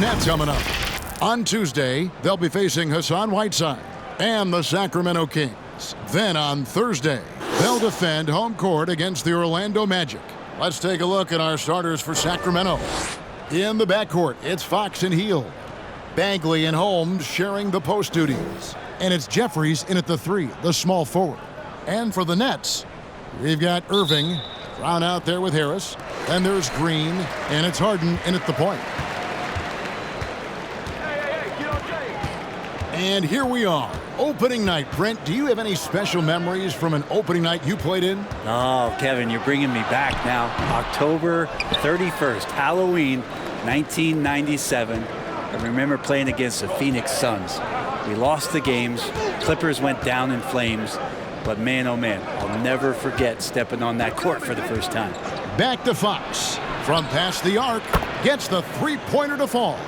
Nets coming up. On Tuesday, they'll be facing Hassan Whiteside and the Sacramento Kings. Then on Thursday, they'll defend home court against the Orlando Magic. Let's take a look at our starters for Sacramento. In the backcourt, it's Fox and Hield. Bagley and Holmes sharing the post duties. And it's Jeffries in at the 3, the small forward. And for the Nets, we've got Irving, Brown out there with Harris. Then there's Green, and it's Harden in at the point. And here we are, opening night. Brent, do you have any special memories from an opening night you played in? Oh, Kevin, you're bringing me back now. October 31st, Halloween, 1997. I remember playing against the Phoenix Suns. We lost the games. Clippers went down in flames. But man, oh man, I'll never forget stepping on that court for the first time. Back to Fox. From past the arc, gets the three-pointer to fall.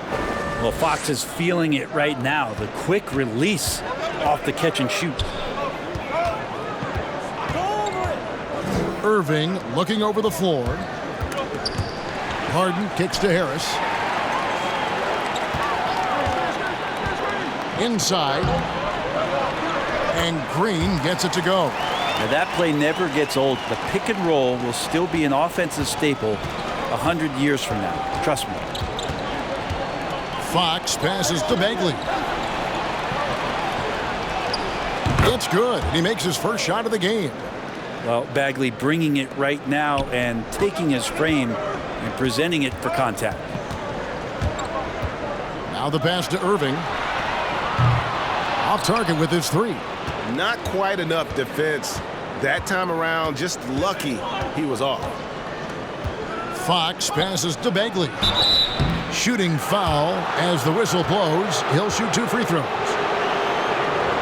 Well, Fox is feeling it right now. The quick release off the catch and shoot. Irving looking over the floor. Harden kicks to Harris. Inside. And Green gets it to go. Now that play never gets old. The pick and roll will still be an offensive staple 100 years from now. Trust me. Fox passes to Bagley. It's good. He makes his first shot of the game. Well, Bagley bringing it right now and taking his frame and presenting it for contact. Now the pass to Irving. Off target with his 3. Not quite enough defense. That time around, just lucky he was off. Fox passes to Bagley. Shooting foul as the whistle blows. He'll shoot 2 free throws.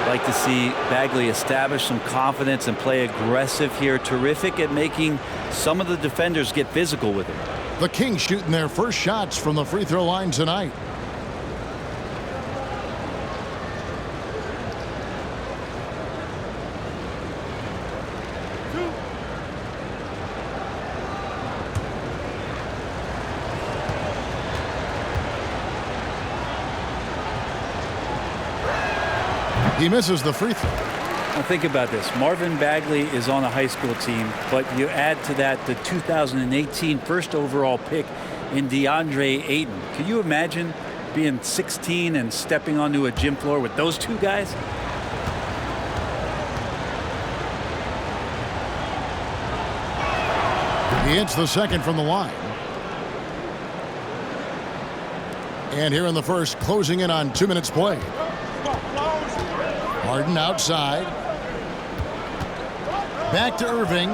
Like to see Bagley establish some confidence and play aggressive here. Terrific at making some of the defenders get physical with him. The Kings shooting their first shots from the free throw line tonight. He misses the free throw. Now think about this. Marvin Bagley is on a high school team, but you add to that the 2018 first overall pick in DeAndre Ayton. Can you imagine being 16 and stepping onto a gym floor with those two guys? He hits the second from the line. And here in the first, closing in on 2 minutes played. Harden outside. Back to Irving.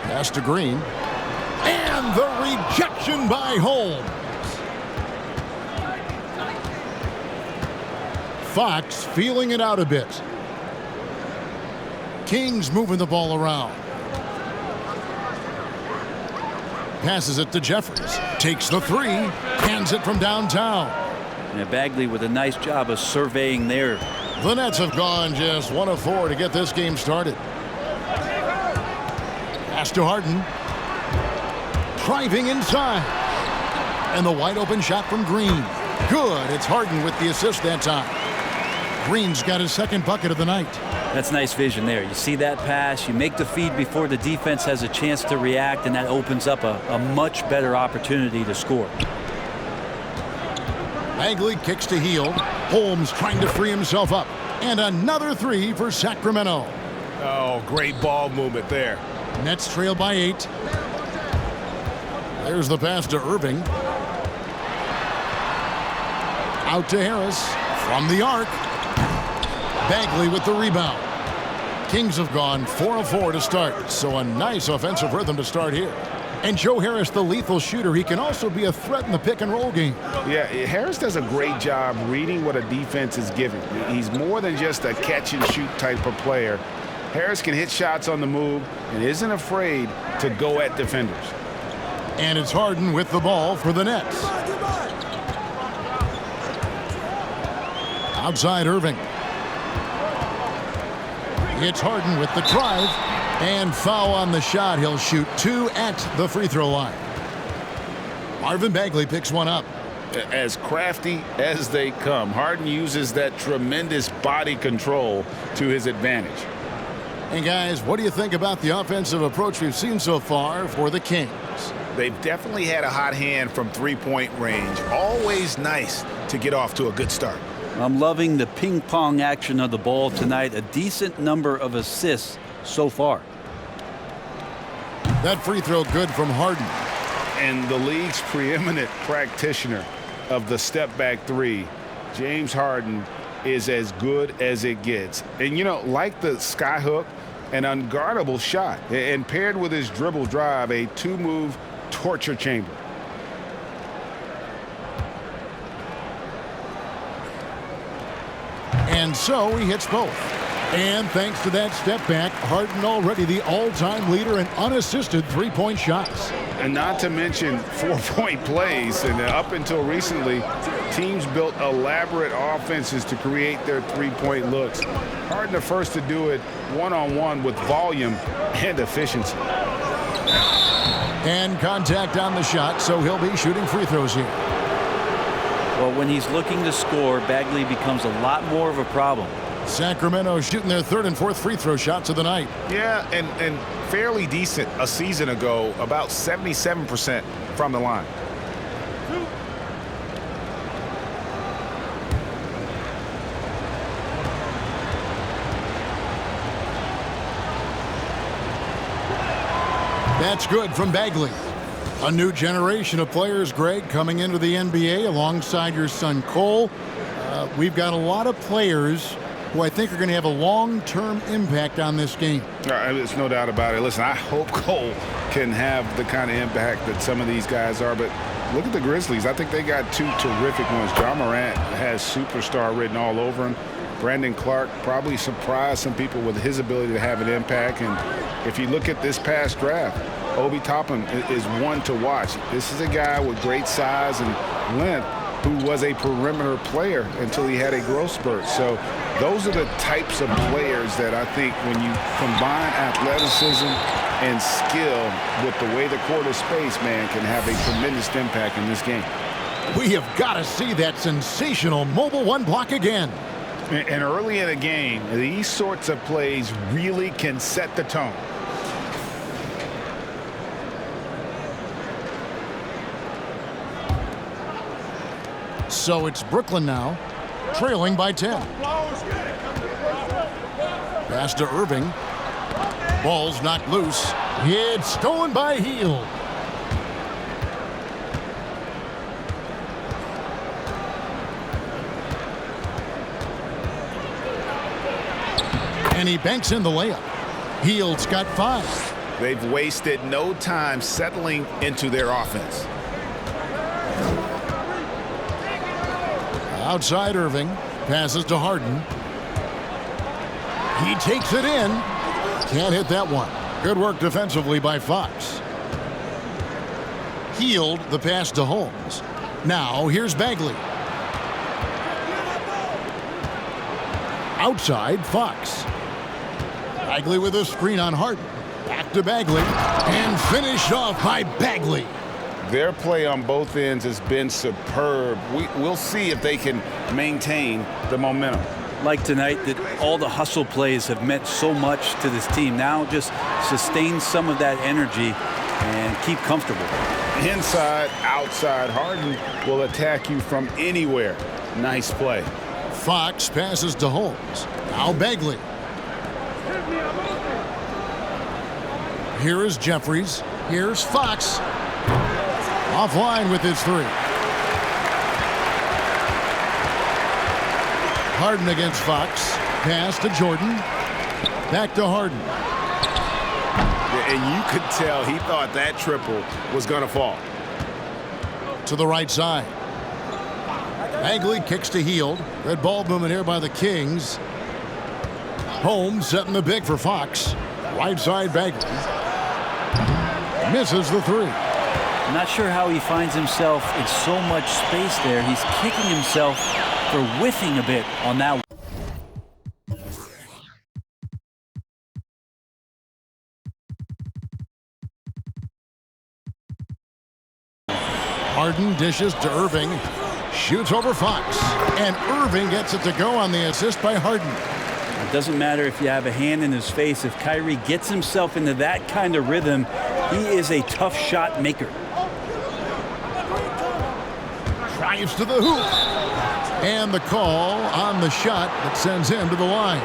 Pass to Green. And the rejection by Holmes. Fox feeling it out a bit. Kings moving the ball around. Passes it to Jeffries. Takes the 3. Hands it from downtown. And Bagley with a nice job of surveying there. The Nets have gone just 1 of 4 to get this game started. Pass to Harden. Driving inside. And the wide open shot from Green. Good. It's Harden with the assist that time. Green's got his second bucket of the night. That's nice vision there. You see that pass, you make the feed before the defense has a chance to react, and that opens up a much better opportunity to score. Bagley kicks to Hield. Holmes trying to free himself up. And another 3 for Sacramento. Oh, great ball movement there. Nets trail by 8. There's the pass to Irving. Out to Harris. From the arc. Bagley with the rebound. Kings have gone 4 of 4 to start, so a nice offensive rhythm to start here. And Joe Harris, the lethal shooter, he can also be a threat in the pick-and-roll game. Yeah, Harris does a great job reading what a defense is giving. He's more than just a catch-and-shoot type of player. Harris can hit shots on the move and isn't afraid to go at defenders. And it's Harden with the ball for the Nets. Outside Irving. It's Harden with the drive. And foul on the shot. He'll shoot 2 at the free throw line. Marvin Bagley picks one up. as crafty as they come. Harden uses that tremendous body control to his advantage. And guys, what do you think about the offensive approach we've seen so far for the Kings? They've definitely had a hot hand from three-point range. Always nice to get off to a good start. I'm loving the ping pong action of the ball tonight. A decent number of assists so far. That free throw good from Harden. And the league's preeminent practitioner of the step-back three, James Harden, is as good as it gets. And, you know, like the skyhook, an unguardable shot. And paired with his dribble drive, a two-move torture chamber. And so he hits both. And thanks to that step back, Harden already the all-time leader in unassisted three-point shots. And not to mention four-point plays. And up until recently, teams built elaborate offenses to create their three-point looks. Harden the first to do it one-on-one with volume and efficiency. And contact on the shot, so he'll be shooting free throws here. Well, when he's looking to score, Bagley becomes a lot more of a problem. Sacramento shooting their third and fourth free throw shots of the night. Yeah, and fairly decent a season ago, about 77% from the line. That's good from Bagley. A new generation of players, Greg, coming into the NBA alongside your son Cole. We've got a lot of players who I think are going to have a long-term impact on this game. There's no doubt about it. Listen, I hope Cole can have the kind of impact that some of these guys are, but look at the Grizzlies. I think they got two terrific ones. Ja Morant has superstar written all over him. Brandon Clark probably surprised some people with his ability to have an impact. And if you look at this past draft, Obi Toppin is one to watch. This is a guy with great size and length who was a perimeter player until he had a growth spurt. So those are the types of players that I think when you combine athleticism and skill with the way the court is spaced, man, can have a tremendous impact in this game. We have got to see that sensational mobile one block again. And early in a game, these sorts of plays really can set the tone. So it's Brooklyn now, trailing by 10. Pass to Irving. Ball's knocked loose. It's stolen by Hield. And he banks in the layup. Hield's got 5. They've wasted no time settling into their offense. Outside Irving. Passes to Harden. He takes it in. Can't hit that one. Good work defensively by Fox. Hield the pass to Holmes. Now here's Bagley. Outside Fox. Bagley with a screen on Harden. Back to Bagley. And finished off by Bagley. Their play on both ends has been superb. We'll see if they can maintain the momentum. Like tonight, that all the hustle plays have meant so much to this team. Now just sustain some of that energy and keep comfortable. Inside, outside, Harden will attack you from anywhere. Nice play. Fox passes to Holmes. Now Bagley. Here is Jeffries. Here's Fox. Offline with his 3. Harden against Fox. Pass to Jordan. Back to Harden. And you could tell he thought that triple was going to fall. To the right side. Bagley kicks to Hield. Red ball movement here by the Kings. Holmes setting the big for Fox. Right side Bagley. Misses the 3. I'm not sure how he finds himself in so much space there. He's kicking himself for whiffing a bit on that. Harden dishes to Irving. Shoots over Fox. And Irving gets it to go on the assist by Harden. It doesn't matter if you have a hand in his face. If Kyrie gets himself into that kind of rhythm, he is a tough shot maker. Drives to the hoop. And the call on the shot that sends him to the line.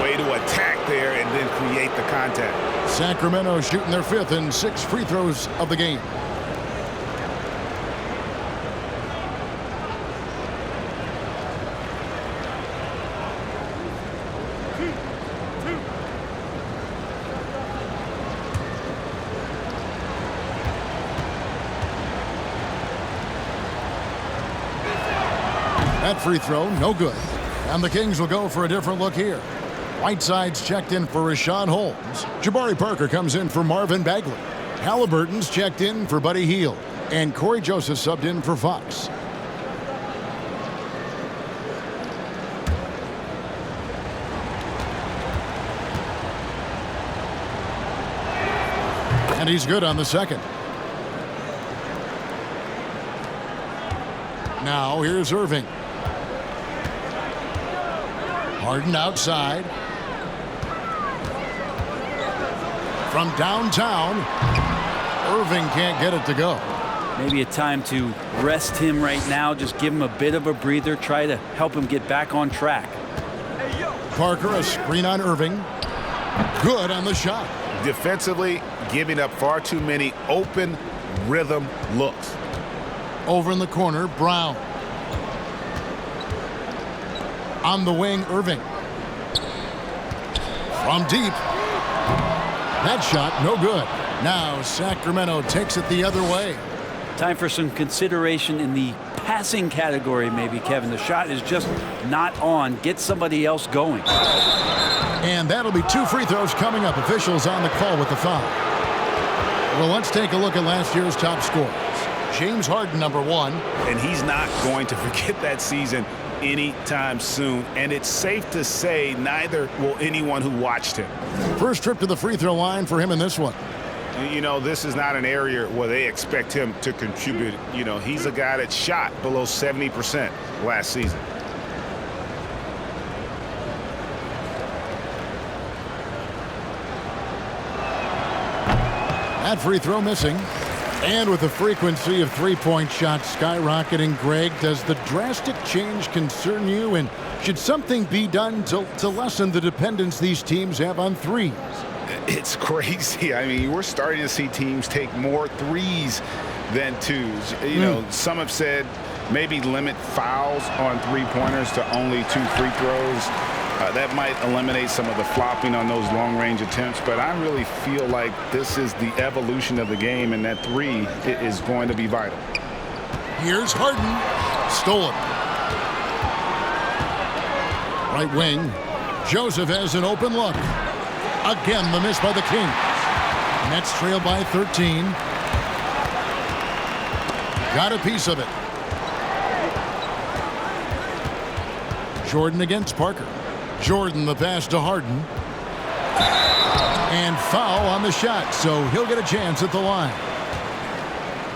Way to attack there and then create the contact. Sacramento shooting their 5th and 6 free throws of the game. That free throw, no good. And the Kings will go for a different look here. Whiteside's checked in for Rashawn Holmes. Jabari Parker comes in for Marvin Bagley. Halliburton's checked in for Buddy Hield. And Corey Joseph subbed in for Fox. And he's good on the second. Now here's Irving. Harden outside. From downtown, Irving can't get it to go. Maybe a time to rest him right now. Just give him a bit of a breather. Try to help him get back on track. Parker, a screen on Irving. Good on the shot. Defensively, giving up far too many open rhythm looks. Over in the corner, Brown. On the wing, Irving. From deep. That shot, no good. Now Sacramento takes it the other way. Time for some consideration in the passing category, maybe, Kevin. The shot is just not on. Get somebody else going. And that'll be 2 free throws coming up. Officials on the call with the foul. Well, let's take a look at last year's top scorers. James Harden, number 1. And he's not going to forget that season anytime soon. And it's safe to say neither will anyone who watched him. First trip to the free throw line for him in this one. You know, this is not an area where they expect him to contribute. You know, he's a guy that shot below 70% last season. That free throw missing. And with the frequency of three-point shots skyrocketing, Greg, does the drastic change concern you? And should something be done to lessen the dependence these teams have on threes? It's crazy. I mean, we're starting to see teams take more threes than twos. You know, some have said maybe limit fouls on three-pointers to only 2 free throws. That might eliminate some of the flopping on those long-range attempts, but I really feel like this is the evolution of the game, and that 3 is going to be vital. Here's Harden. Stolen. Right wing. Joseph has an open look. Again, the miss by the Kings. Nets trail by 13. Got a piece of it. Jordan against Parker. Jordan the pass to Harden. And foul on the shot, so he'll get a chance at the line.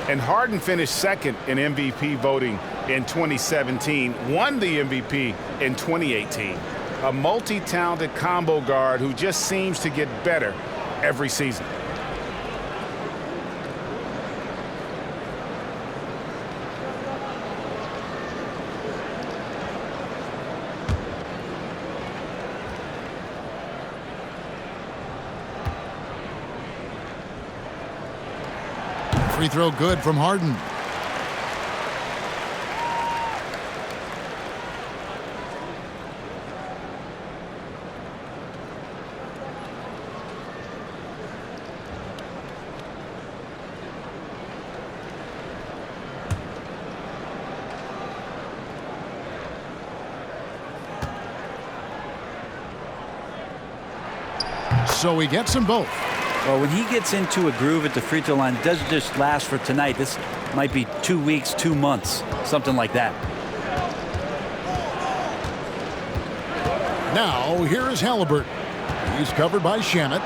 And Harden finished second in MVP voting in 2017, won the MVP in 2018. A multi-talented combo guard who just seems to get better every season. Free throw good from Harden. So he gets them both. Well, when he gets into a groove at the free throw line, it doesn't just last for tonight. This might be 2 weeks, 2 months, something like that. Now, here is Halliburton. He's covered by Shamet.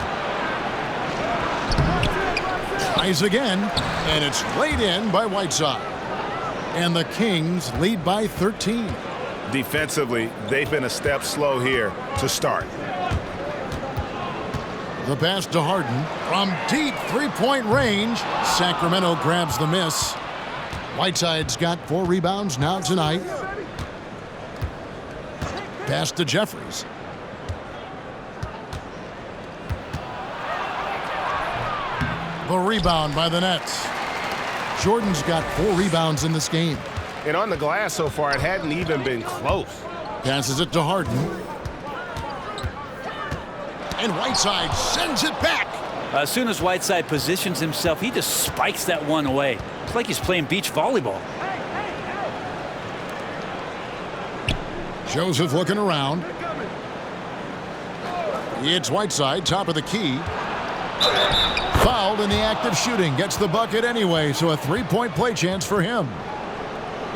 Tries again, and it's laid in by Whiteside. And the Kings lead by 13. Defensively, they've been a step slow here to start. The pass to Harden from deep three-point range. Sacramento grabs the miss. Whiteside's got 4 rebounds now tonight. Pass to Jeffries. The rebound by the Nets. Jordan's got 4 rebounds in this game. And on the glass so far, it hadn't even been close. Passes it to Harden. And Whiteside sends it back. As soon as Whiteside positions himself, he just spikes that one away. It's like he's playing beach volleyball. Joseph looking around. It's Whiteside, top of the key. Fouled in the act of shooting. Gets the bucket anyway, so a 3-point play chance for him.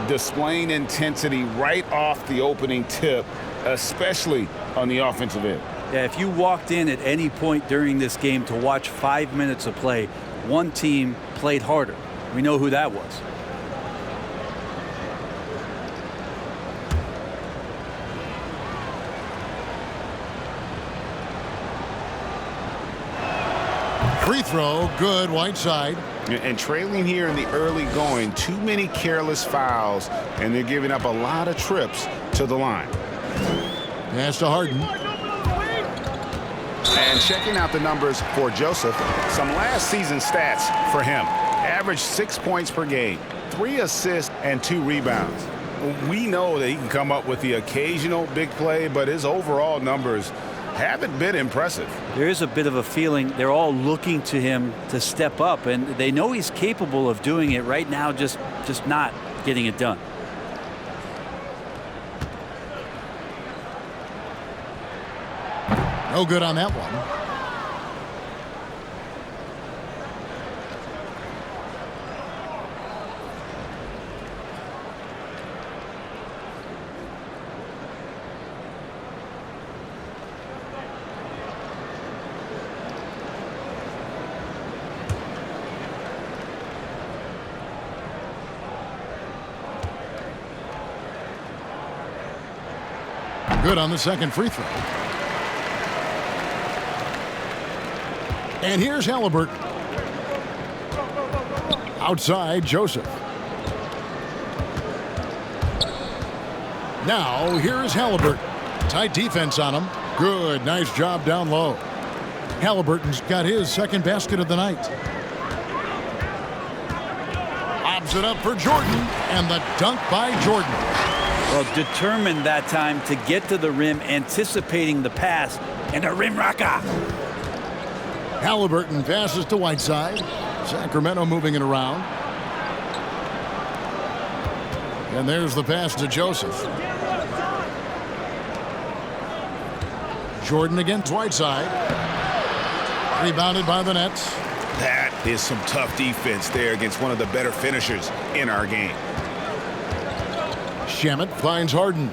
Displaying intensity right off the opening tip, especially on the offensive end. Yeah, if you walked in at any point during this game to watch 5 minutes of play, one team played harder. We know who that was. Free throw, good, Whiteside. And trailing here in the early going, too many careless fouls, and they're giving up a lot of trips to the line. Pass to Harden. And checking out the numbers for Joseph, some last season stats for him. Averaged 6 points per game, 3 assists, and 2 rebounds. We know that he can come up with the occasional big play, but his overall numbers haven't been impressive. There is a bit of a feeling they're all looking to him to step up, and they know he's capable of doing it right now, just not getting it done. No good on that one. Good on the second free throw. And here's Halliburton. Outside, Joseph. Now, here's Halliburton. Tight defense on him. Good, nice job down low. Halliburton's got his second basket of the night. Lobs it up for Jordan, and the dunk by Jordan. Well, determined that time to get to the rim, anticipating the pass, and a rim rocker. Halliburton passes to Whiteside. Sacramento moving it around. And there's the pass to Joseph. Jordan against Whiteside. Rebounded by the Nets. That is some tough defense there against one of the better finishers in our game. Shamet finds Harden.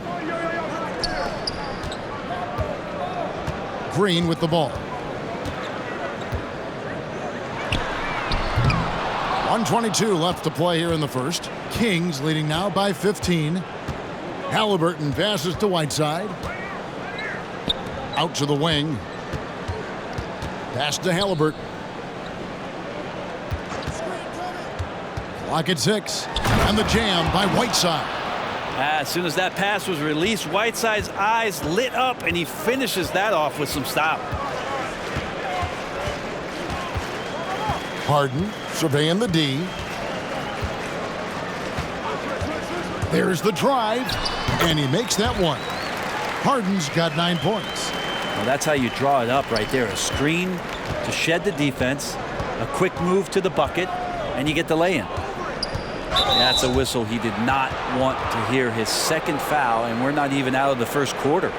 Green with the ball. 1:22 left to play here in the first. Kings leading now by 15. Halliburton passes to Whiteside. Out to the wing. Pass to Halliburton. Clock at 6. And the jam by Whiteside. As soon as that pass was released, Whiteside's eyes lit up, and he finishes that off with some style. Harden surveying the D. There's the drive, and he makes that one. Harden's got 9 points. Well, that's how you draw it up right there. A screen to shed the defense, a quick move to the bucket, and you get the lay-in. That's a whistle he did not want to hear. His second foul, and we're not even out of the first quarter.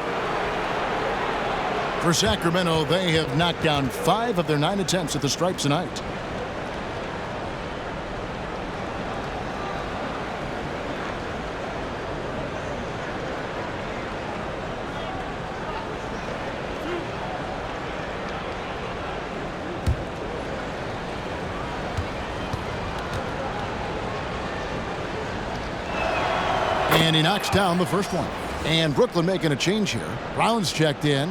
For Sacramento, they have knocked down 5 of their 9 attempts at the stripes tonight. And he knocks down the first one. And Brooklyn making a change here. Brown's checked in.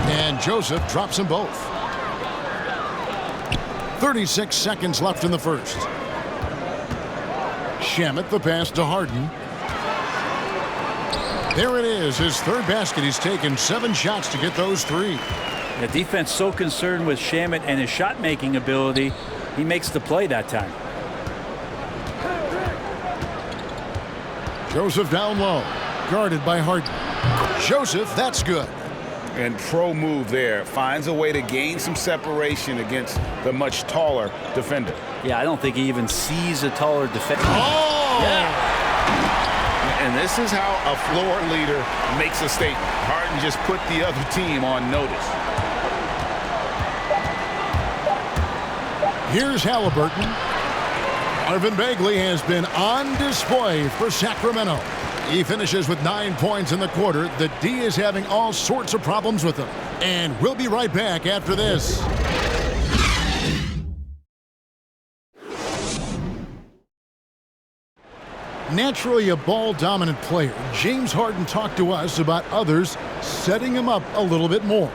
And Joseph drops them both. 36 seconds left in the first. Shamet the pass to Harden. There it is, his third basket. He's taken 7 shots to get those 3. The defense so concerned with Shamet and his shot-making ability, he makes the play that time. Joseph down low, guarded by Harden. Joseph, that's good. And pro move there. Finds a way to gain some separation against the much taller defender. Yeah, I don't think he even sees a taller defender. Oh! Yeah. And this is how a floor leader makes a statement. Harden just put the other team on notice. Here's Halliburton. Marvin Bagley has been on display for Sacramento. He finishes with 9 points in the quarter. The D is having all sorts of problems with him. And we'll be right back after this. Naturally a ball-dominant player, James Harden talked to us about others setting him up a little bit more.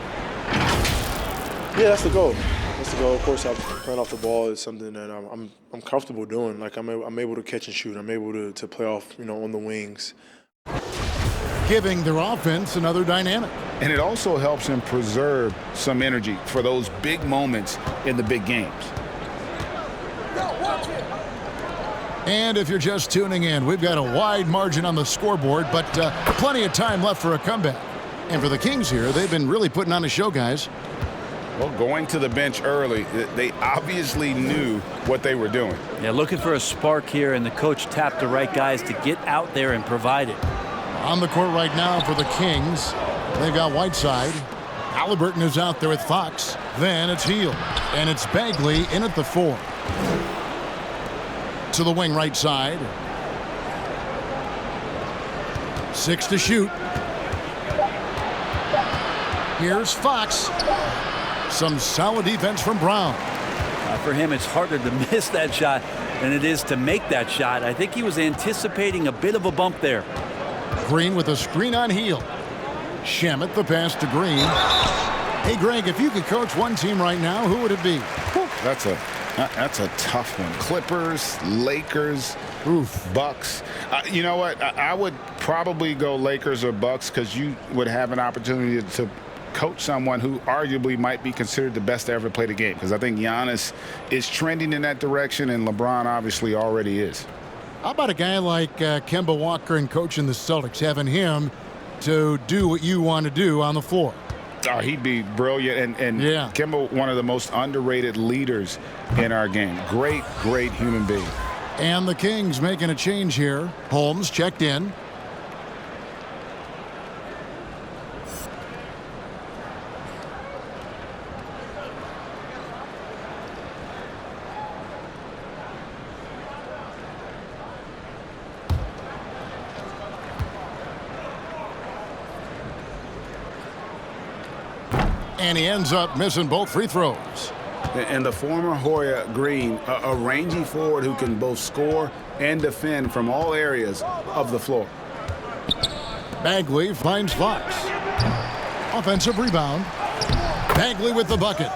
Yeah, that's the goal. That's the goal. Of course, playing off the ball is something that I'm comfortable doing. Like I'm able to catch and shoot. I'm able to play off, on the wings. Giving their offense another dynamic. And it also helps him preserve some energy for those big moments in the big games. And if you're just tuning in, we've got a wide margin on the scoreboard, but plenty of time left for a comeback. And for the Kings here, they've been really putting on a show, guys. Well, going to the bench early, they obviously knew what they were doing. Yeah, looking for a spark here, and the coach tapped the right guys to get out there and provide it. On the court right now for the Kings, they've got Whiteside. Halliburton is out there with Fox. Then it's Hield. And it's Bagley in at the 4. To the wing right side. 6 to shoot. Here's Fox. Some solid defense from Brown. For him, it's harder to miss that shot than it is to make that shot. I think he was anticipating a bit of a bump there. Green with a screen on Hield. Shamet the pass to Green. Hey, Greg, if you could coach one team right now, who would it be? That's a tough one. Clippers, Lakers, Bucks. You know what? I would probably go Lakers or Bucks because you would have an opportunity to coach someone who arguably might be considered the best to ever play the game, because I think Giannis is trending in that direction, and LeBron obviously already is. How about a guy like Kemba Walker and coaching the Celtics, having him to do what you want to do on the floor? Oh, he'd be brilliant. And yeah. Kemba, one of the most underrated leaders in our game. Great, great human being. And the Kings making a change here. Holmes checked in. And he ends up missing both free throws. And the former Hoya Green, a rangy forward who can both score and defend from all areas of the floor. Bagley finds Fox. Offensive rebound. Bagley with the bucket.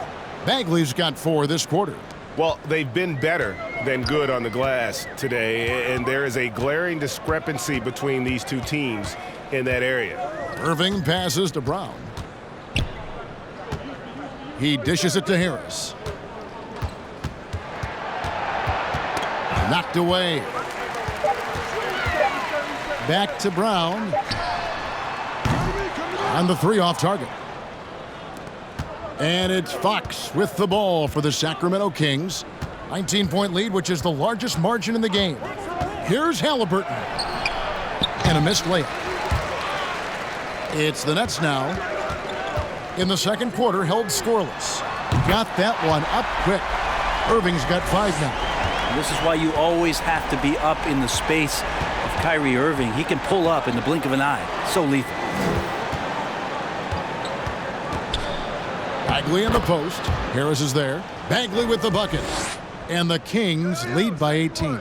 Bagley's got 4 this quarter. Well, they've been better than good on the glass today, and there is a glaring discrepancy between these two teams in that area. Irving passes to Brown. He dishes it to Harris. Knocked away. Back to Brown. On the 3 off target. And it's Fox with the ball for the Sacramento Kings. 19-point lead, which is the largest margin in the game. Here's Halliburton. And a missed layup. It's the Nets now. In the second quarter, held scoreless. Got that one up quick. Irving's got 5 now. And this is why you always have to be up in the space of Kyrie Irving. He can pull up in the blink of an eye. So lethal. Bagley in the post. Harris is there. Bagley with the bucket. And the Kings lead by 18.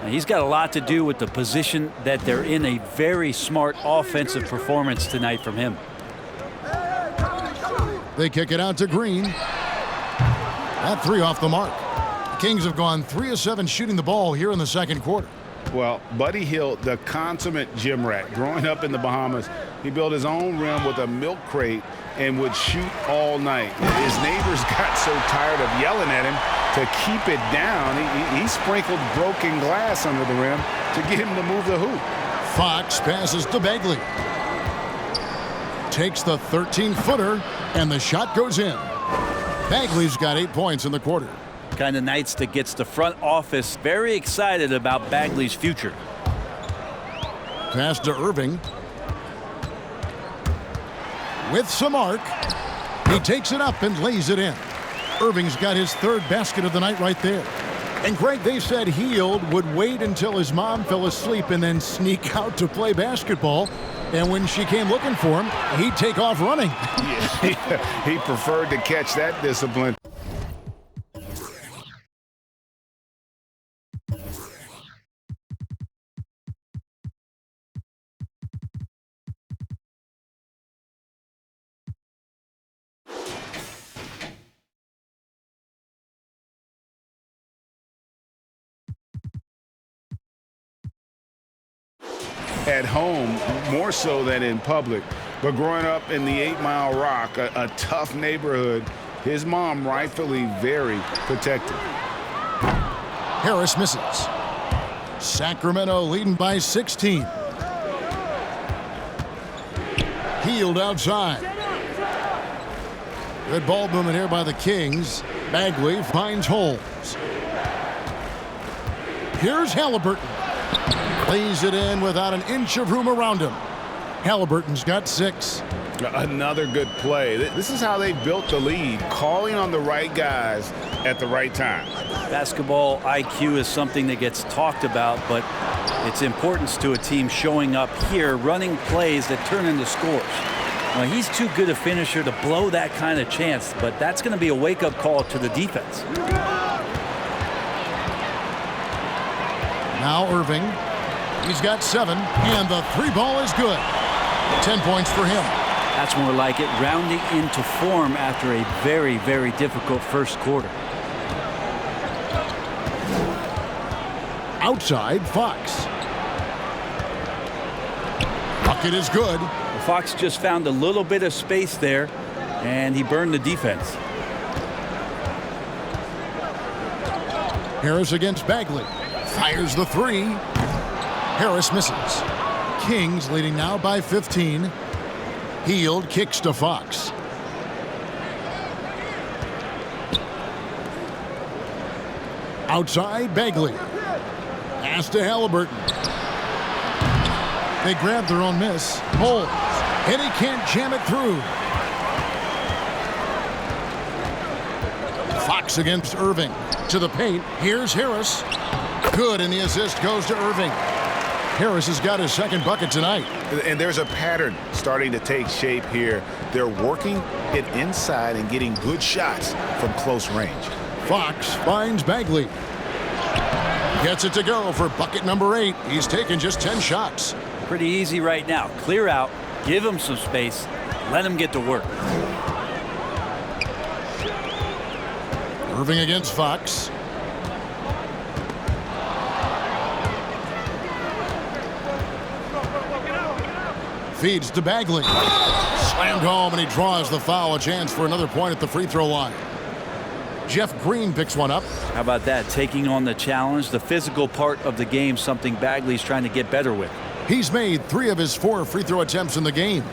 And he's got a lot to do with the position that they're in. A very smart offensive performance tonight from him. They kick it out to Green. That three off the mark. The Kings have gone 3 of 7 shooting the ball here in the second quarter. Well, Buddy Hield, the consummate gym rat. Growing up in the Bahamas, he built his own rim with a milk crate and would shoot all night. His neighbors got so tired of yelling at him to keep it down. He sprinkled broken glass under the rim to get him to move the hoop. Fox passes to Bagley. Takes the 13-footer, and the shot goes in. Bagley's got 8 points in the quarter. Kind of nights that gets the front office very excited about Bagley's future. Pass to Irving. With some arc, he takes it up and lays it in. Irving's got his 3rd basket of the night right there. And Greg, they said Hield would wait until his mom fell asleep and then sneak out to play basketball. And when she came looking for him, he'd take off running. Yeah, he preferred to catch that discipline. At home, more so than in public. But growing up in the 8 Mile Rock, a tough neighborhood, his mom rightfully very protective. Harris misses. Sacramento leading by 16. Hield outside. Good ball movement here by the Kings. Bagley finds holes. Here's Halliburton. Lays it in without an inch of room around him. Halliburton's got 6. Another good play. This is how they built the lead, calling on the right guys at the right time. Basketball IQ is something that gets talked about, but its importance to a team showing up here, running plays that turn into scores. Well, he's too good a finisher to blow that kind of chance, but that's going to be a wake-up call to the defense. Now Irving. He's got 7, and the 3 ball is good. 10 points for him. That's more like it, rounding into form after a very, very difficult first quarter. Outside, Fox. Bucket is good. Well, Fox just found a little bit of space there, and he burned the defense. Harris against Bagley. Fires the 3. Harris misses. Kings leading now by 15. Hield kicks to Fox. Outside, Bagley. Pass to Halliburton. They grab their own miss. Holes. And he can't jam it through. Fox against Irving. To the paint. Here's Harris. Good, and the assist goes to Irving. Harris has got his 2nd bucket tonight. And there's a pattern starting to take shape here. They're working it inside and getting good shots from close range. Fox finds Bagley. Gets it to go for bucket number 8. He's taken just 10 shots. Pretty easy right now. Clear out, give him some space, let him get to work. Irving against Fox. Feeds to Bagley. Slammed home, and he draws the foul. A chance for another point at the free throw line. Jeff Green picks one up. How about that? Taking on the challenge, the physical part of the game, something Bagley's trying to get better with. He's made 3 of his 4 free throw attempts in the game.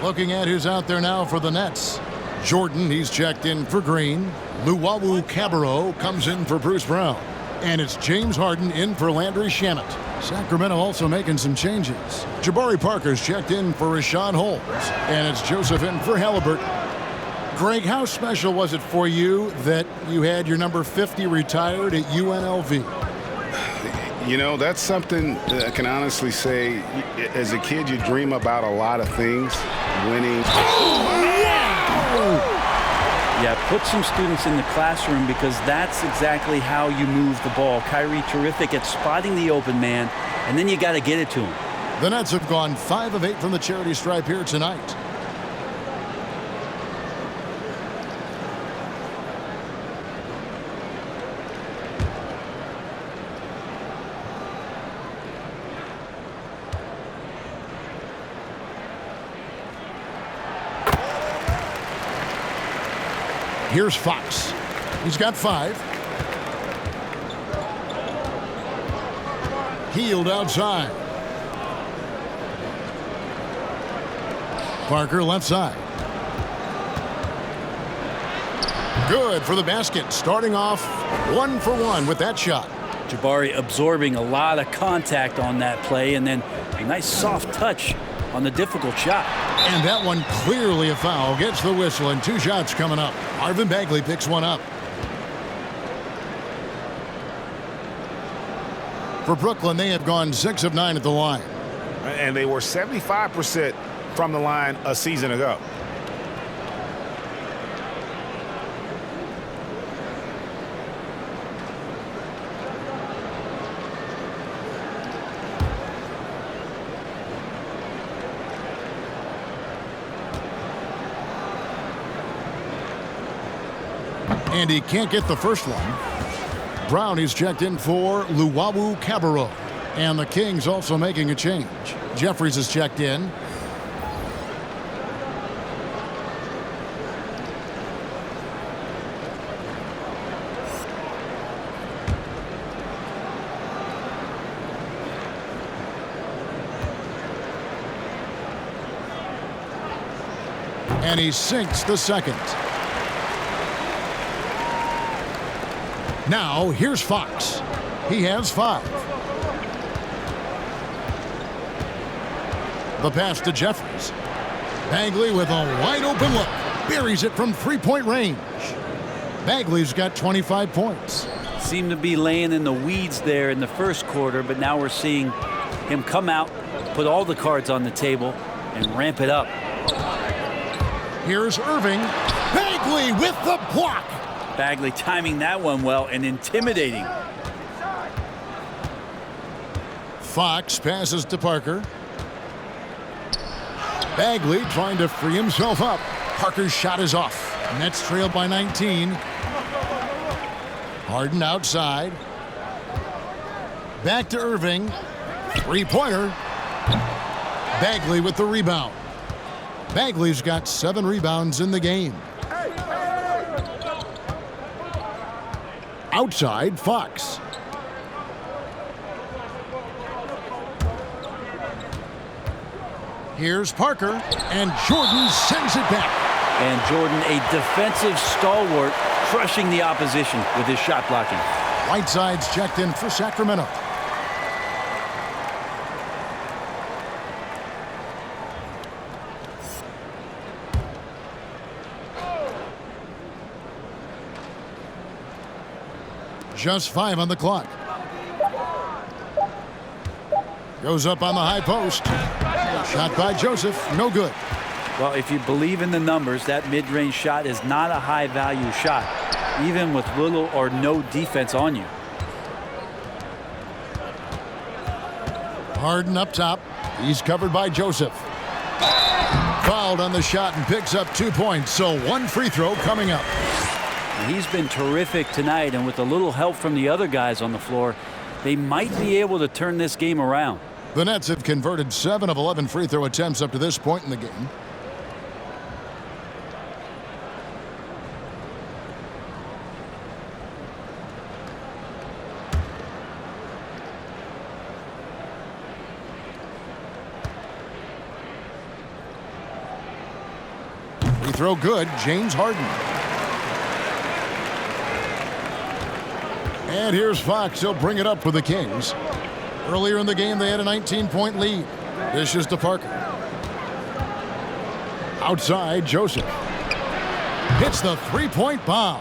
Looking at who's out there now for the Nets. Jordan, he's checked in for Green. Luwawu Cabarro comes in for Bruce Brown. And it's James Harden in for Landry Shamet. Sacramento also making some changes. Jabari Parker's checked in for Rashawn Holmes. And it's Joseph in for Halliburton. Greg, how special was it for you that you had your number 50 retired at UNLV? You know, that's something that I can honestly say. As a kid, you dream about a lot of things. Winning. Yeah, put some students in the classroom because that's exactly how you move the ball. Kyrie terrific at spotting the open man, and then you got to get it to him. The Nets have gone 5 of 8 from the charity stripe here tonight. Here's Fox. He's got 5. Healed outside. Parker left side. Good for the basket. Starting off 1 for 1 with that shot. Jabari absorbing a lot of contact on that play, and then a nice soft touch on the difficult shot. And that one clearly a foul. Gets the whistle, and 2 shots coming up. Marvin Bagley picks one up. For Brooklyn, they have gone 6 of 9 at the line. And they were 75% from the line a season ago. And he can't get the first one. Brown is checked in for Luwawu Cabarro. And the Kings also making a change. Jeffries is checked in. And he sinks the second. Now, here's Fox. He has 5. The pass to Jeffries. Bagley with a wide open look. Buries it from 3-point range. Bagley's got 25 points. Seemed to be laying in the weeds there in the first quarter, but now we're seeing him come out, put all the cards on the table, and ramp it up. Here's Irving. Bagley with the block. Bagley timing that one well and intimidating. Fox passes to Parker. Bagley trying to free himself up. Parker's shot is off. Nets trail by 19. Harden outside. Back to Irving. 3-pointer. Bagley with the rebound. Bagley's got 7 rebounds in the game. Outside, Fox. Here's Parker, and Jordan sends it back. And Jordan, a defensive stalwart, crushing the opposition with his shot blocking. Whiteside's checked in for Sacramento. Just 5 on the clock. Goes up on the high post. Shot by Joseph. No good. Well, if you believe in the numbers, that mid-range shot is not a high-value shot, even with little or no defense on you. Harden up top. He's covered by Joseph. Fouled on the shot and picks up 2 points. So 1 free throw coming up. He's been terrific tonight, and with a little help from the other guys on the floor, they might be able to turn this game around. The Nets have converted 7 of 11 free throw attempts up to this point in the game. Free throw good, James Harden. And here's Fox. He'll bring it up for the Kings. Earlier in the game, they had a 19-point lead. This is to Parker. Outside, Joseph. hits the three-point bomb.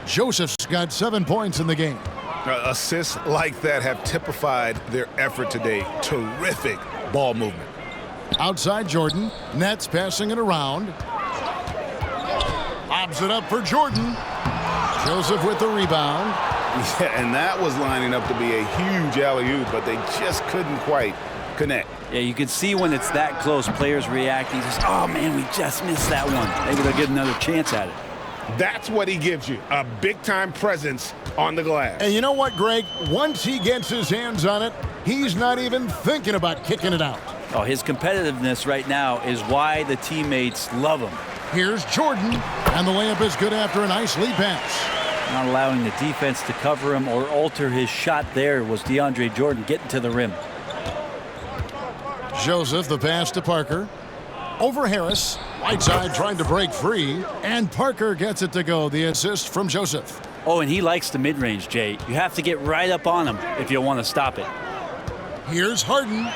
Joseph's got 7 points in the game. Assists like that have typified their effort today. Terrific ball movement. Outside Jordan. Nets passing it around. Lobs it up for Jordan. Joseph with the rebound. Yeah, and that was lining up to be a huge alley-oop, but they just couldn't quite connect. Yeah, you can see when it's that close, players reacting. Just, oh, man, we just missed that one. Maybe they'll get another chance at it. That's what he gives you, a big-time presence on the glass. And you know what, Greg? Once he gets his hands on it, he's not even thinking about kicking it out. Oh, his competitiveness right now is why the teammates love him. Here's Jordan, and the layup is good after a nice lead pass. Not allowing the defense to cover him or alter his shot there was DeAndre Jordan getting to the rim. Joseph, the pass to Parker. Over Harris. Whiteside trying to break free, and Parker gets it to go. The assist from Joseph. Oh, and he likes the mid-range, Jay. You have to get right up on him if you want to stop it. Here's Harden.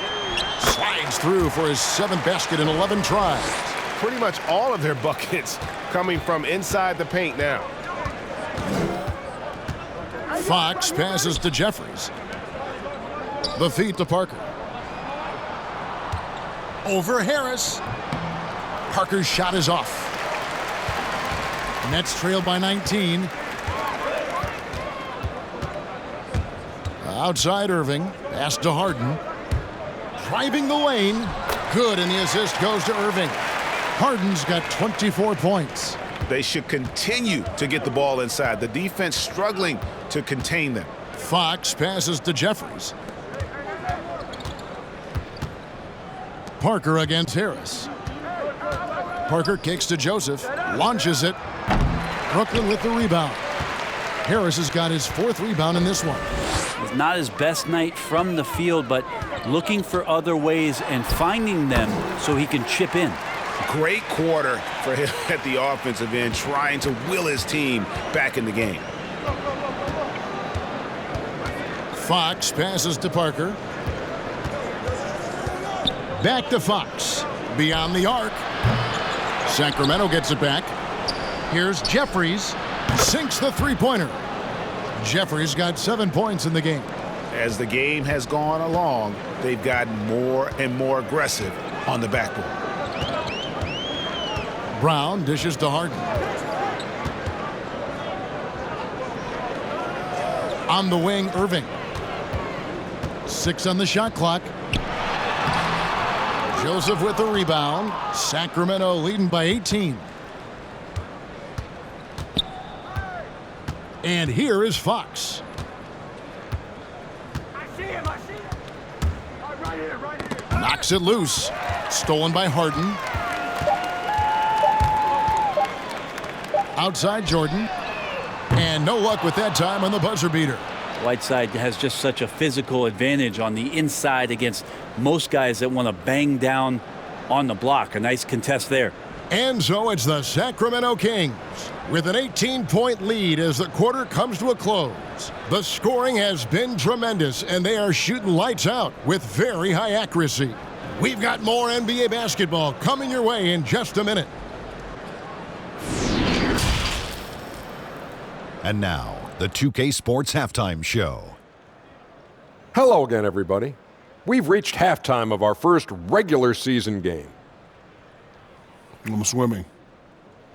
Slides through for his 7th basket in 11 tries. Pretty much all of their buckets coming from inside the paint now. Fox passes to Jeffries. The feed to Parker. Over Harris. Parker's shot is off. Nets trail by 19. Outside Irving. Pass to Harden. Driving the lane. Good, and the assist goes to Irving. Harden's got 24 points. They should continue to get the ball inside. The defense struggling to contain them. Fox passes to Jeffries. Parker against Harris. Parker kicks to Joseph, launches it. Brooklyn with the rebound. Harris has got his 4th rebound in this one. It's not his best night from the field, but looking for other ways and finding them so he can chip in. Great quarter for him at the offensive end, trying to will his team back in the game. Fox passes to Parker. Back to Fox. Beyond the arc. Sacramento gets it back. Here's Jeffries. Sinks the three-pointer. Jeffries got 7 points in the game. As the game has gone along, they've gotten more and more aggressive on the backboard. Brown dishes to Harden. On the wing, Irving. 6 on the shot clock. Joseph with the rebound. Sacramento leading by 18. And here is Fox. Knocks it loose. Stolen by Harden. Outside Jordan. And no luck with that time on the buzzer beater. Whiteside has just such a physical advantage on the inside against most guys that want to bang down on the block. A nice contest there. And so it's the Sacramento Kings with an 18-point lead as the quarter comes to a close. The scoring has been tremendous, and they are shooting lights out with very high accuracy. We've got more NBA basketball coming your way in just a minute. And now, the 2K Sports Halftime Show. Hello again, everybody. We've reached halftime of our first regular season game. I'm swimming.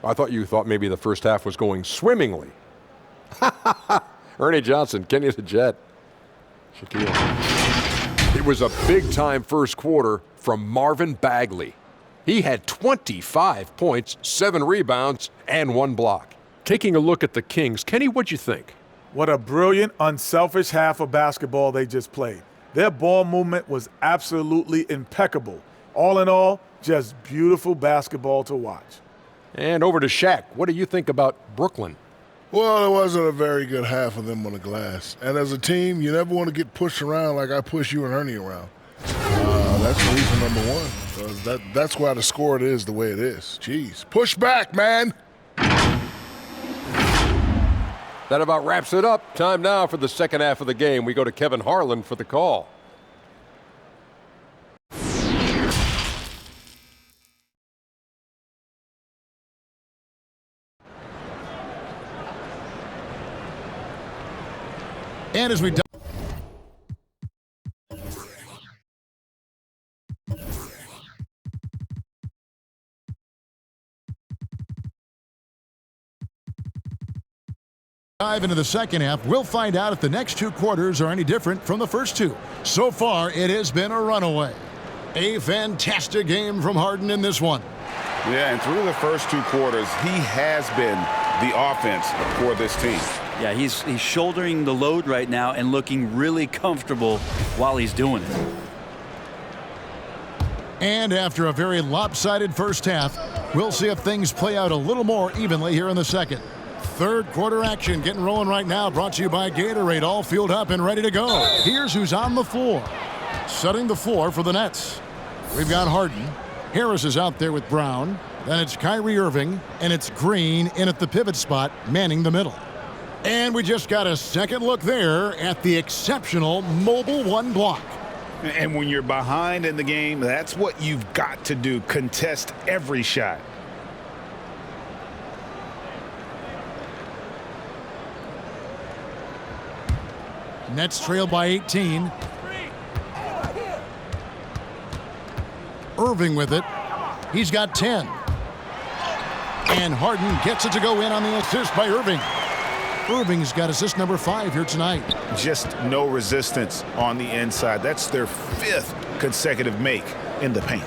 I thought you thought maybe the first half was going swimmingly. Ernie Johnson, Kenny the Jet. Shaquille. It was a big-time first quarter from Marvin Bagley. He had 25 points, 7 rebounds, and 1 block. Taking a look at the Kings, Kenny, what'd you think? What a brilliant, unselfish half of basketball they just played. Their ball movement was absolutely impeccable. All in all, just beautiful basketball to watch. And over to Shaq. What do you think about Brooklyn? Well, it wasn't a very good half of them on the glass. And as a team, you never want to get pushed around like I push you and Ernie around. That's reason number one. That's why the score it is the way it is. Jeez. Push back, man. That about wraps it up. Time now for the second half of the game. We go to Kevin Harlan for the call. And as we dive into the second half, we'll find out if the next two quarters are any different from the first two. So far, it has been a runaway. A fantastic game from Harden in this one. Yeah, and through the first two quarters, he has been the offense for this team. Yeah, he's shouldering the load right now and looking really comfortable while he's doing it. And after a very lopsided first half, we'll see if things play out a little more evenly here in the second. Third quarter action getting rolling right now, brought to you by Gatorade, all fueled up and ready to go. Here's who's on the floor. Setting the floor for the Nets. We've got Harden. Harris is out there with Brown. Then it's Kyrie Irving, and it's Green in at the pivot spot, manning the middle. And we just got a second look there at the exceptional mobile one block. And when you're behind in the game, that's what you've got to do. Contest every shot. Nets trail by 18. Irving with it. He's got 10. And Harden gets it to go in on the assist by Irving. Irving's got assist number 5 here tonight. Just no resistance on the inside. That's their 5th consecutive make in the paint.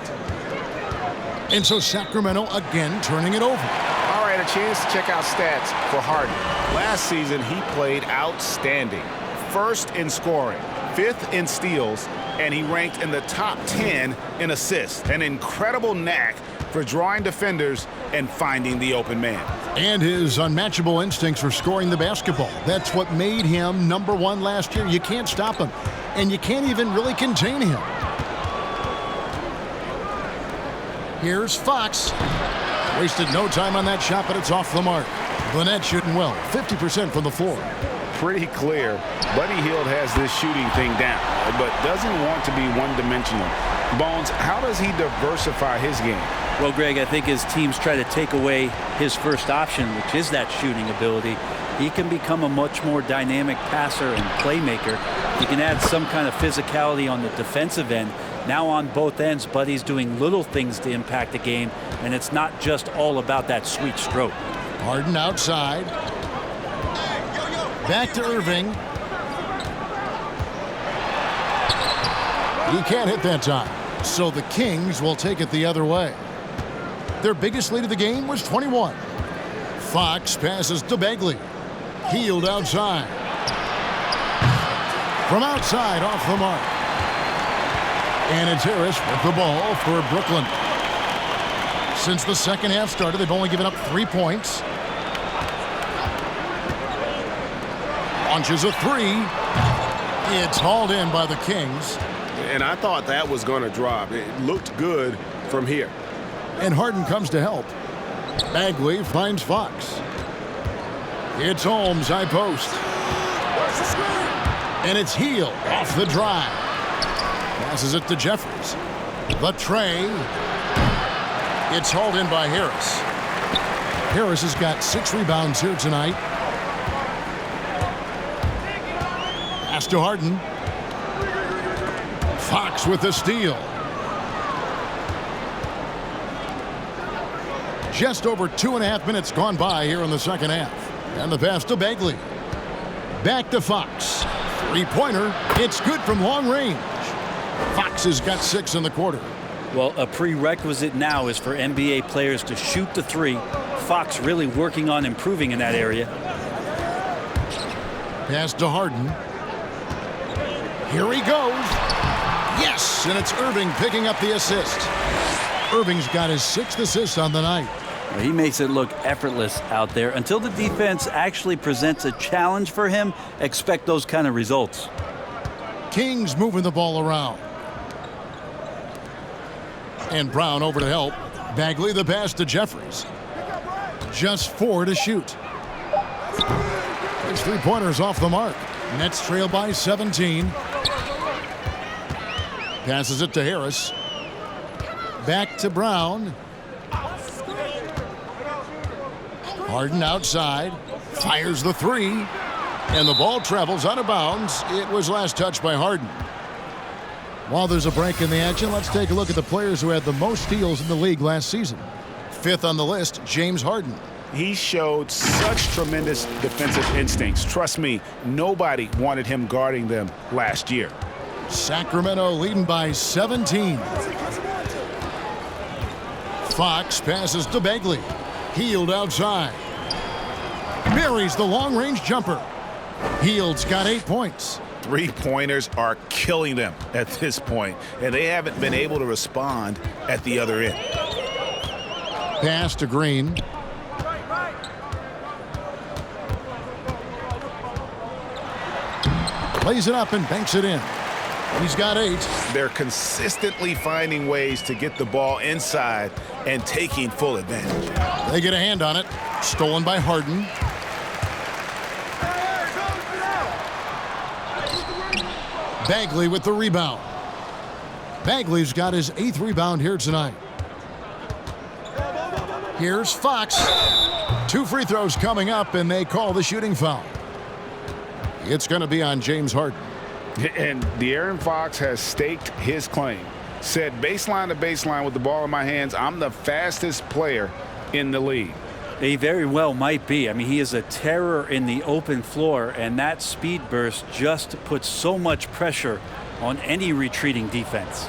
And so Sacramento again turning it over. All right, a chance to check out stats for Harden. Last season, he played outstanding. 1st in scoring, 5th in steals, and he ranked in the top 10 in assists. An incredible knack for drawing defenders and finding the open man. And his unmatchable instincts for scoring the basketball. That's what made him number 1 last year. You can't stop him, and you can't even really contain him. Here's Fox. Wasted no time on that shot, but it's off the mark. The Nets shooting well, 50% from the floor. Pretty clear. Buddy Hield has this shooting thing down, but doesn't want to be one-dimensional. Bones, how does he diversify his game? Well, Greg, I think as teams try to take away his first option, which is that shooting ability, he can become a much more dynamic passer and playmaker. He can add some kind of physicality on the defensive end. Now on both ends, Buddy's doing little things to impact the game, and it's not just all about that sweet stroke. Harden outside. Back to Irving. He can't hit that time, so the Kings will take it the other way. Their biggest lead of the game was 21. Fox passes to Bagley. Hield outside. From outside, off the mark. And it's Harris with the ball for Brooklyn. Since the second half started, they've only given up 3 points. Launches a 3. It's hauled in by the Kings. And I thought that was going to drop. It looked good from here. And Harden comes to help. Bagley finds Fox. It's Holmes, high post. And it's Hield off the drive. Passes it to Jeffries. The tray. It's hauled in by Harris. Harris has got 6 rebounds here tonight. Pass to Harden. Fox with the steal. Just over 2.5 minutes gone by here in the second half. And the pass to Bagley. Back to Fox. 3-pointer. It's good from long range. Fox has got 6 in the quarter. Well, a prerequisite now is for NBA players to shoot the 3. Fox really working on improving in that area. Pass to Harden. Here he goes. Yes, and it's Irving picking up the assist. Irving's got his 6th assist on the night. Well, he makes it look effortless out there. Until the defense actually presents a challenge for him, expect those kind of results. Kings moving the ball around. And Brown over to help. Bagley the pass to Jeffries. Just 4 to shoot. His 3-pointers off the mark. Nets trail by 17. Passes it to Harris. Back to Brown. Harden outside. Fires the 3. And the ball travels out of bounds. It was last touched by Harden. While there's a break in the action, let's take a look at the players who had the most steals in the league last season. Fifth on the list, James Harden. He showed such tremendous defensive instincts. Trust me, nobody wanted him guarding them last year. Sacramento leading by 17. Fox passes to Bagley. Hield outside. Buries the long-range jumper. Hield's got 8 points. Three-pointers are killing them at this point, and they haven't been able to respond at the other end. Pass to Green. Lays it up and banks it in. He's got 8. They're consistently finding ways to get the ball inside and taking full advantage. They get a hand on it. Stolen by Harden. Bagley with the rebound. Bagley's got his 8th rebound here tonight. Here's Fox. 2 free throws coming up, and they call the shooting foul. It's going to be on James Harden. And De'Aaron Fox has staked his claim. Said baseline to baseline with the ball in my hands, I'm the fastest player in the league. He very well might be. I mean, he is a terror in the open floor, and that speed burst just puts so much pressure on any retreating defense.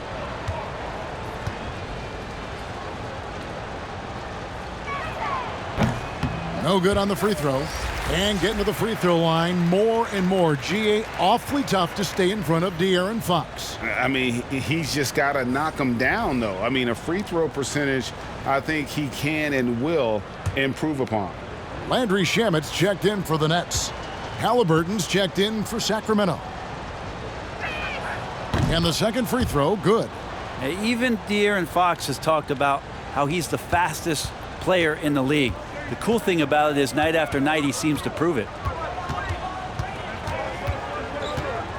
No good on the free throw. And getting to the free throw line more and more. GA awfully tough to stay in front of De'Aaron Fox. I mean, he's just got to knock him down, though. I mean, a free throw percentage, I think he can and will improve upon. Landry Shamet's checked in for the Nets. Halliburton's checked in for Sacramento. And the second free throw, good. Even De'Aaron Fox has talked about how he's the fastest player in the league. The cool thing about it is night after night he seems to prove it.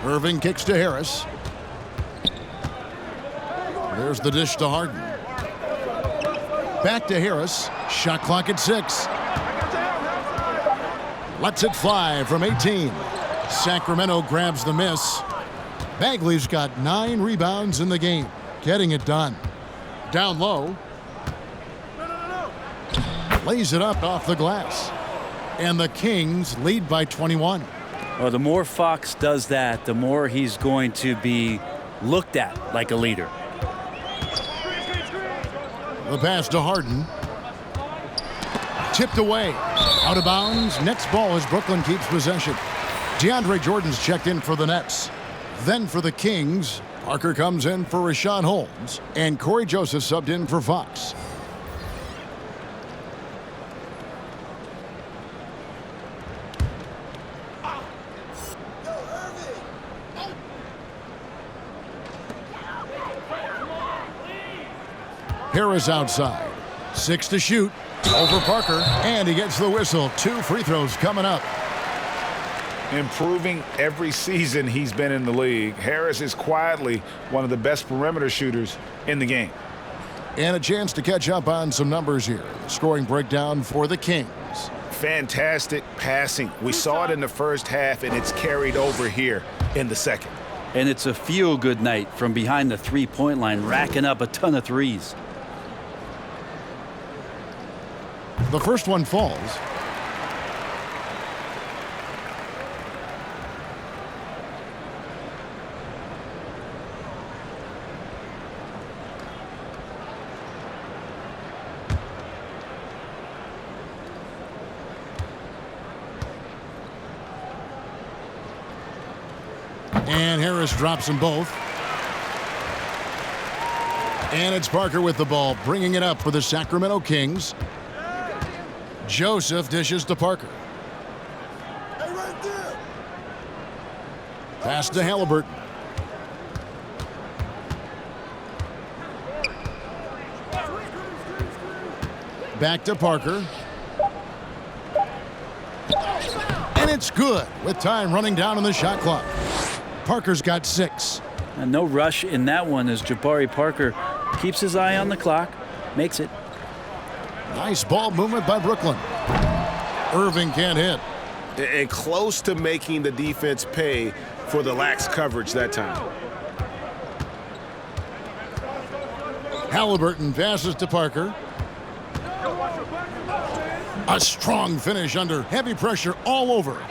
Irving kicks to Harris. There's the dish to Harden. Back to Harris. Shot clock at 6. Lets it fly from 18. Sacramento grabs the miss. Bagley's got 9 rebounds in the game. Getting it done. Down low. Lays it up off the glass. And the Kings lead by 21. Well, the more Fox does that, the more he's going to be looked at like a leader. The pass to Harden. Tipped away. Out of bounds. Next ball as Brooklyn keeps possession. DeAndre Jordan's checked in for the Nets. Then for the Kings, Parker comes in for Rashawn Holmes. And Corey Joseph subbed in for Fox. Harris outside. 6 to shoot. Over Parker. And he gets the whistle. 2 free throws coming up. Improving every season he's been in the league. Harris is quietly one of the best perimeter shooters in the game. And a chance to catch up on some numbers here. The scoring breakdown for the Kings. Fantastic passing. We saw it in the first half, and it's carried over here in the second. And it's a feel-good night from behind the three-point line, racking up a ton of threes. The first one falls. And Harris drops them both. And it's Parker with the ball, bringing it up for the Sacramento Kings. Joseph dishes to Parker. Pass to Halliburton. Back to Parker. And it's good with time running down on the shot clock. Parker's got 6. And no rush in that one as Jabari Parker keeps his eye on the clock, makes it. Nice ball movement by Brooklyn. Irving can't hit. and close to making the defense pay for the lax coverage that time. Halliburton passes to Parker. A strong finish under heavy pressure all over.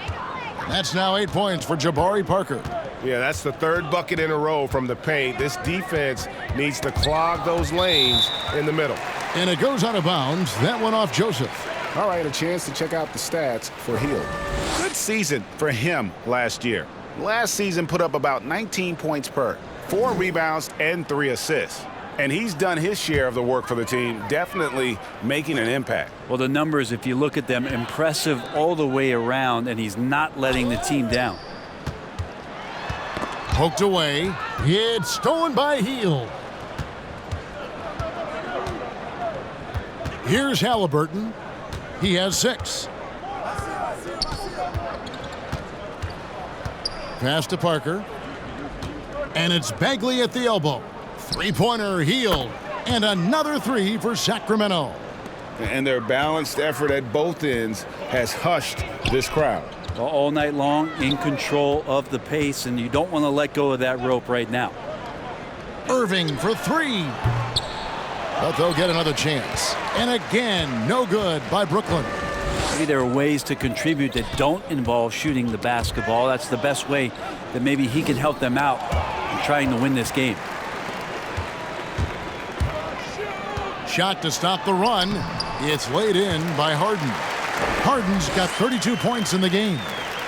That's now 8 points for Jabari Parker. Yeah, that's the third bucket in a row from the paint. This defense needs to clog those lanes in the middle. And it goes out of bounds. That one off Joseph. All right, a chance to check out the stats for Hill. Good season for him last year. Last season put up about 19 points per, 4 rebounds and 3 assists. And he's done his share of the work for the team, definitely making an impact. Well, the numbers, if you look at them, impressive all the way around, and he's not letting the team down. Poked away. It's stolen by Hill. Here's Halliburton. He has 6. Pass to Parker. And it's Bagley at the elbow. Three-pointer Hill. And another 3 for Sacramento. And their balanced effort at both ends has hushed this crowd. Well, all night long, in control of the pace, and you don't want to let go of that rope right now. Irving for 3. But they'll get another chance. And again, no good by Brooklyn. Maybe there are ways to contribute that don't involve shooting the basketball. That's the best way that maybe he can help them out in trying to win this game. Shot to stop the run. It's laid in by Harden. Harden's got 32 points in the game.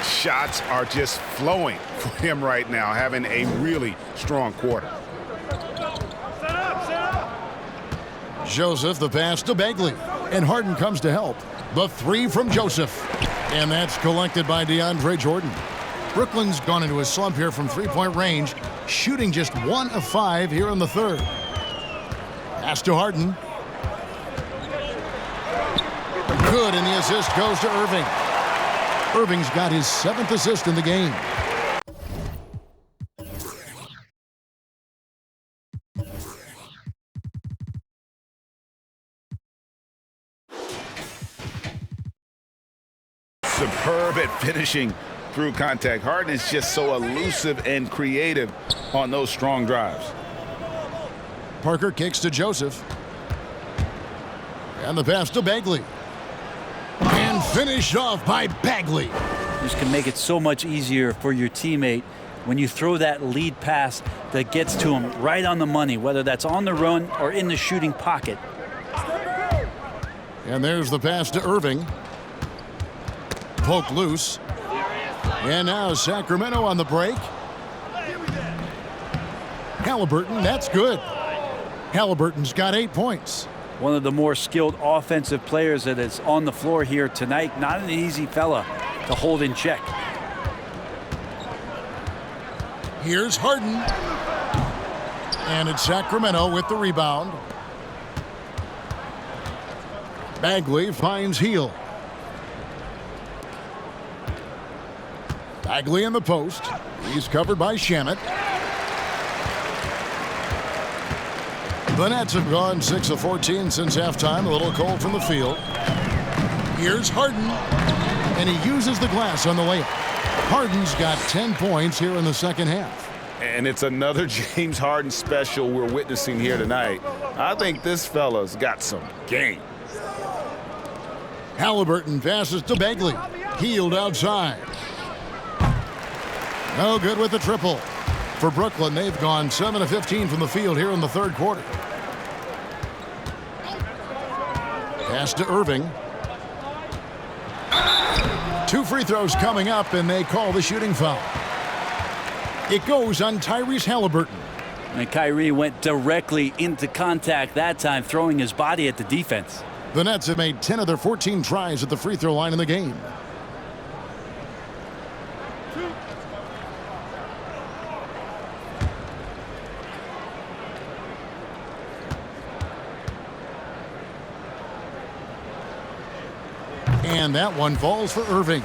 Shots are just flowing for him right now, having a really strong quarter. Joseph, the pass to Bagley. And Harden comes to help. The 3 from Joseph. And that's collected by DeAndre Jordan. Brooklyn's gone into a slump here from three-point range, shooting just 1 of 5 here in the third. Pass to Harden. Good, and the assist goes to Irving. Irving's got his 7th assist in the game. Superb at finishing through contact. Harden is just so elusive and creative on those strong drives. Parker kicks to Joseph. And the pass to Bagley. And finished off by Bagley. This can make it so much easier for your teammate when you throw that lead pass that gets to him right on the money, whether that's on the run or in the shooting pocket. And there's the pass to Irving. Poke loose. And now Sacramento on the break. Halliburton, that's good. Halliburton's got 8 points. One of the more skilled offensive players that is on the floor here tonight. Not an easy fella to hold in check. Here's Harden. And it's Sacramento with the rebound. Bagley finds Hill. Bagley in the post. He's covered by Shamet. The Nets have gone 6 of 14 since halftime. A little cold from the field. Here's Harden. And he uses the glass on the layup. Harden's got 10 points here in the second half. And it's another James Harden special we're witnessing here tonight. I think this fella's got some game. Halliburton passes to Bagley. Healed outside. No good with the triple. For Brooklyn, they've gone 7 of 15 from the field here in the third quarter. Pass to Irving. 2 free throws coming up, and they call the shooting foul. It goes on Tyrese Halliburton. And Kyrie went directly into contact that time, throwing his body at the defense. The Nets have made 10 of their 14 tries at the free throw line in the game. And that one falls for Irving.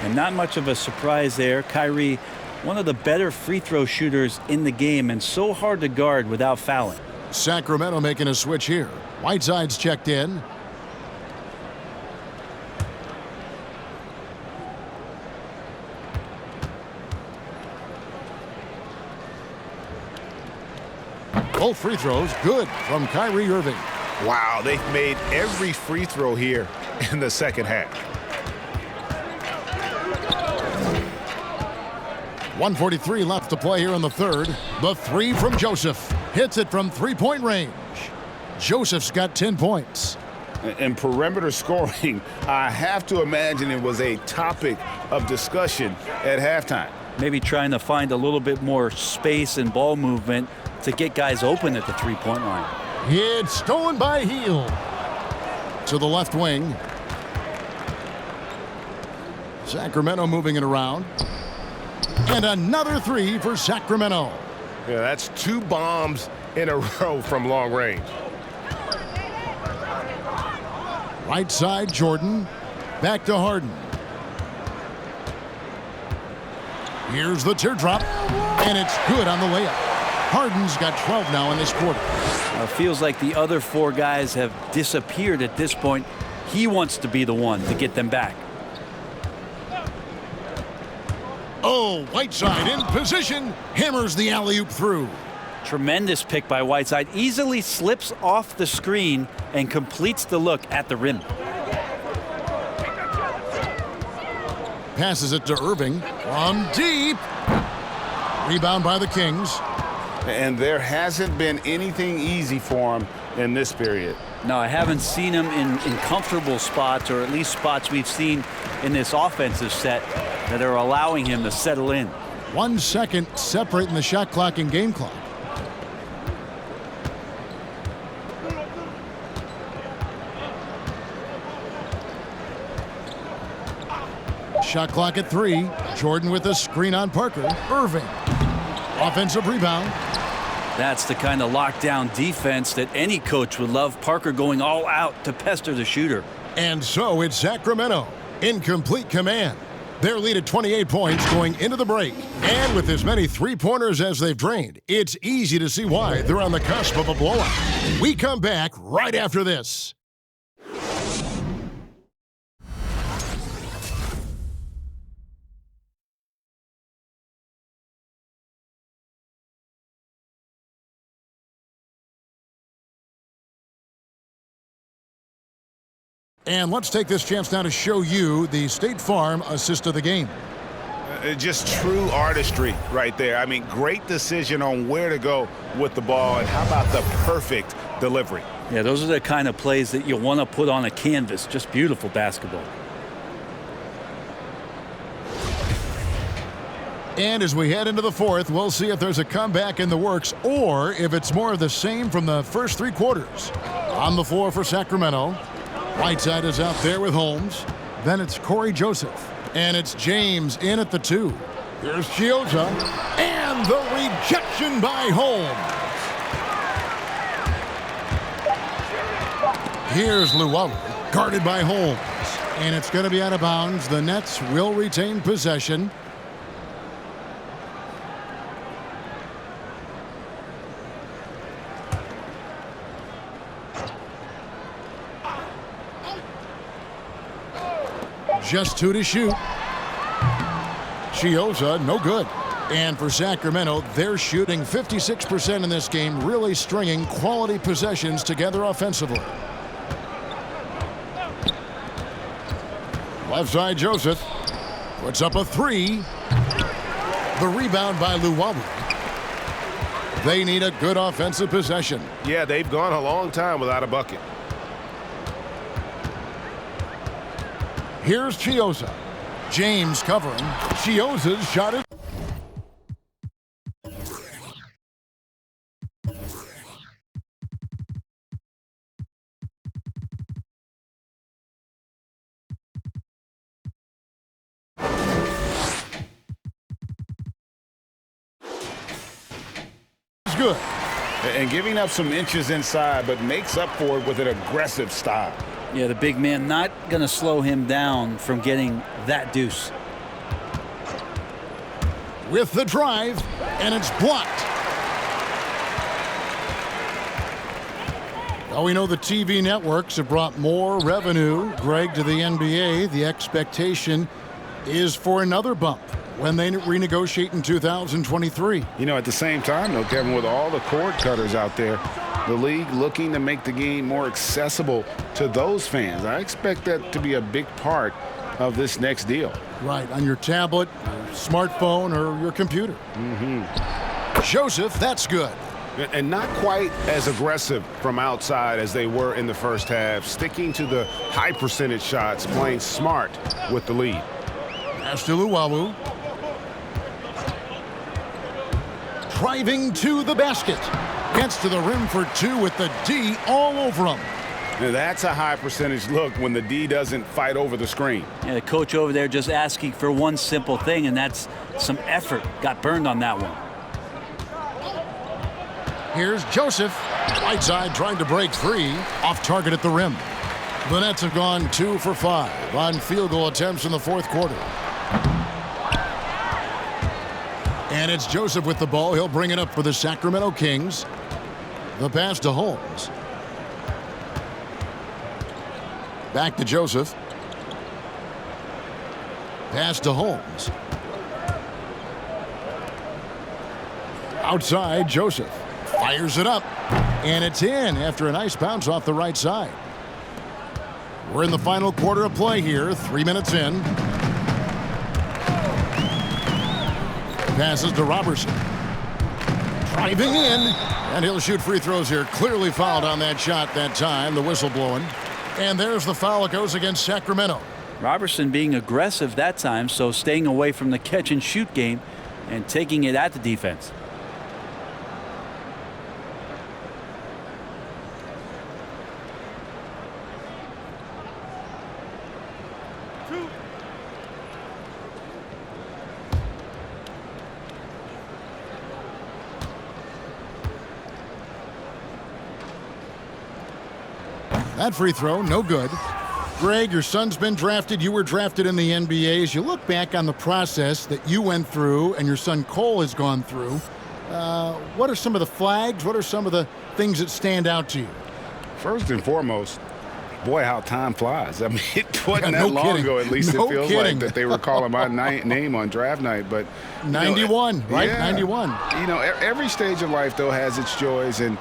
And not much of a surprise there. Kyrie, one of the better free throw shooters in the game, and so hard to guard without fouling. Sacramento making a switch here. Whiteside's checked in. Both free throws good from Kyrie Irving. Wow, they've made every free throw here in the second half. 1:43 left to play here in the third. The three from Joseph. Hits it from three-point range. Joseph's got 10 points. And perimeter scoring, I have to imagine it was a topic of discussion at halftime. Maybe trying to find a little bit more space and ball movement to get guys open at the three-point line. It's stolen by Hield. To the left wing. Sacramento moving it around. And another three for Sacramento. Yeah, that's 2 bombs in a row from long range. Right side, Jordan. Back to Harden. Here's the teardrop. And it's good on the layup. Harden's got 12 now in this quarter. It feels like the other 4 guys have disappeared at this point. He wants to be the one to get them back. Oh, Whiteside in position. Hammers the alley-oop through. Tremendous pick by Whiteside. Easily slips off the screen and completes the look at the rim. Passes it to Irving from deep. Rebound by the Kings. And there hasn't been anything easy for him in this period. No, I haven't seen him in comfortable spots, or at least spots we've seen in this offensive set that are allowing him to settle in. 1 second separating the shot clock and game clock. Shot clock at 3. Jordan with a screen on Parker. Irving. Offensive rebound. That's the kind of lockdown defense that any coach would love. Parker going all out to pester the shooter. And so it's Sacramento in complete command. Their lead at 28 points going into the break. And with as many three-pointers as they've drained, it's easy to see why they're on the cusp of a blowout. We come back right after this. And let's take this chance now to show you the State Farm assist of the game. Just true artistry right there. I mean, great decision on where to go with the ball, and how about the perfect delivery? Yeah, those are the kind of plays that you want to put on a canvas. Just beautiful basketball. And as we head into the fourth, we'll see if there's a comeback in the works or if it's more of the same from the first 3 quarters. On the floor for Sacramento. Whiteside is out there with Holmes. Then it's Corey Joseph. And it's James in at the 2. Here's Chiozza. And the rejection by Holmes. Here's Luwawu, guarded by Holmes. And it's going to be out of bounds. The Nets will retain possession. Just 2 to shoot. Chiozza, no good. And for Sacramento, they're shooting 56% in this game, really stringing quality possessions together offensively. Left side, Joseph puts up a 3. The rebound by Luwawu. They need a good offensive possession. Yeah, they've gone a long time without a bucket. Here's Chiozza. James covering. Chiozza's shot is good. And giving up some inches inside, but makes up for it with an aggressive style. Yeah, the big man not going to slow him down from getting that deuce. With the drive, and it's blocked. Well, we know the TV networks have brought more revenue, Greg, to the NBA. The expectation is for another bump. when they renegotiate in 2023. You know, at the same time, though, Kevin, with all the cord cutters out there, the league looking to make the game more accessible to those fans. I expect that to be a big part of this next deal. Right, on your tablet, your smartphone, or your computer. Joseph, that's good. And not quite as aggressive from outside as they were in the first half, sticking to the high percentage shots, playing smart with the lead. Pass to Luwawu. Driving to the basket. Gets to the rim for two with the D all over him. Now that's a high percentage look when the D doesn't fight over the screen. Yeah, the coach over there just asking for one simple thing, and that's some effort. Got burned on that one. Here's Joseph. Right side trying to break free. Off target at the rim. The Nets have gone 2 for 5 on field goal attempts in the fourth quarter. And it's Joseph with the ball. He'll bring it up for the Sacramento Kings. The pass to Holmes. Back to Joseph. Pass to Holmes. Outside, Joseph. Fires it up. And it's in after a nice bounce off the right side. We're in the final quarter of play here. 3 minutes in. Passes to Robertson. Driving in. And he'll shoot free throws here. Clearly fouled on that shot that time. The whistle blowing. And there's the foul. It goes against Sacramento. Robertson being aggressive that time, so staying away from the catch and shoot game and taking it at the defense. That free throw, no good. Greg, your son's been drafted. You were drafted in the NBA. As you look back on the process that you went through and your son Cole has gone through, what are some of the flags? What are some of the things that stand out to you? First and foremost, boy, how time flies. I mean, it wasn't Yeah, no that long kidding. ago. At least No it feels kidding. like that they were calling my name on draft night. But 91, right? Yeah. 91. You know, every stage of life, though, has its joys. And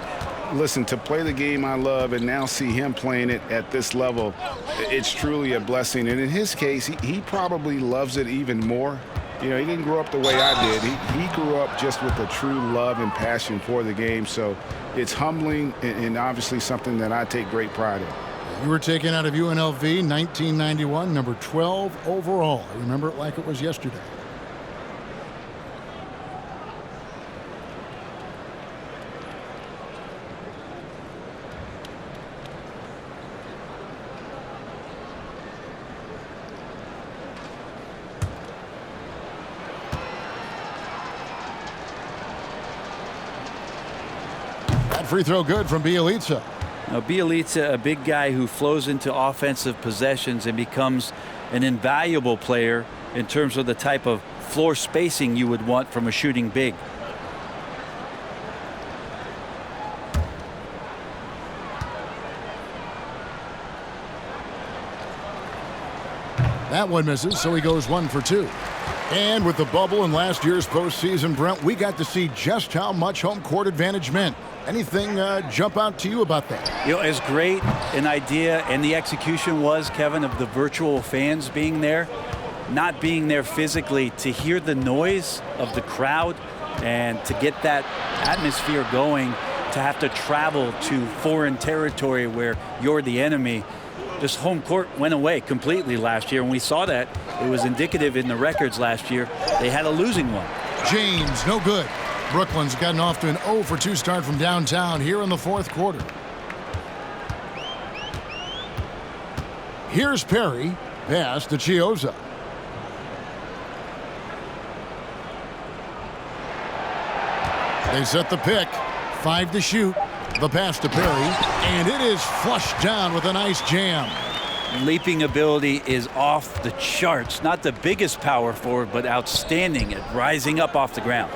listen, to play the game I love and now see him playing it at this level, it's truly a blessing. And in his case, he probably loves it even more. You know, he didn't grow up the way I did. He grew up just with a true love and passion for the game. So it's humbling and obviously something that I take great pride in. You were taken out of UNLV 1991, number 12 overall. I remember it like it was yesterday. That free throw good from Bielitsa. Now, Bielitsa, a big guy who flows into offensive possessions and becomes an invaluable player in terms of the type of floor spacing you would want from a shooting big. That one misses, so he goes 1 for 2. And with the bubble in last year's postseason, Brent, we got to see just how much home court advantage meant. Anything jump out to you about that? You know, as great an idea and the execution was, Kevin, of the virtual fans being there, not being there physically, to hear the noise of the crowd and to get that atmosphere going, to have to travel to foreign territory where you're the enemy. Just home court went away completely last year, and we saw that. It was indicative in the records last year. They had a losing one. James, no good. Brooklyn's gotten off to an 0 for 2 start from downtown here in the fourth quarter. Here's Perry. Pass to Chiozza. They set the pick. 5 to shoot. The pass to Perry. And it is flushed down with a nice jam. Leaping ability is off the charts. Not the biggest power forward, but outstanding at rising up off the ground.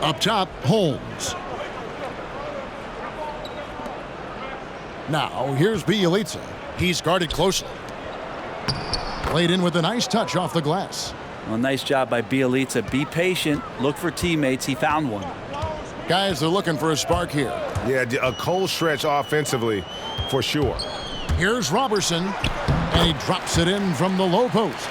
Up top, Holmes. Now, here's Bielitsa. He's guarded closely. Laid in with a nice touch off the glass. Well, nice job by Bielitsa. Be patient. Look for teammates. He found one. Guys are looking for a spark here. Yeah, a cold stretch offensively for sure. Here's Robertson, and he drops it in from the low post.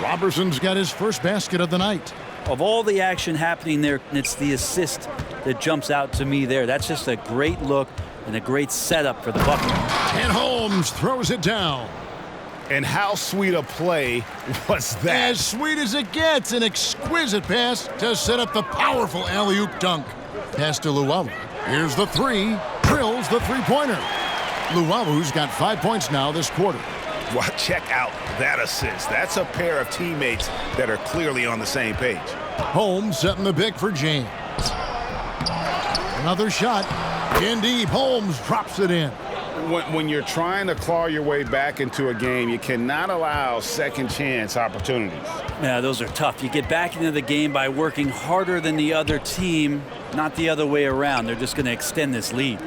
Robertson's got his first basket of the night. Of all the action happening there, it's the assist that jumps out to me there. That's just a great look and a great setup for the Bucks. And Holmes throws it down. And how sweet a play was that? As sweet as it gets, an exquisite pass to set up the powerful alley-oop dunk. Pass to Luwawu. Here's the three. Drills the three-pointer. Luwawu's got 5 points now this quarter. Well, check out that assist. That's a pair of teammates that are clearly on the same page. Holmes setting the pick for James. Another shot. In deep, Holmes drops it in. When you're trying to claw your way back into a game, you cannot allow second chance opportunities. Yeah, those are tough. You get back into the game by working harder than the other team, not the other way around. They're just going to extend this lead.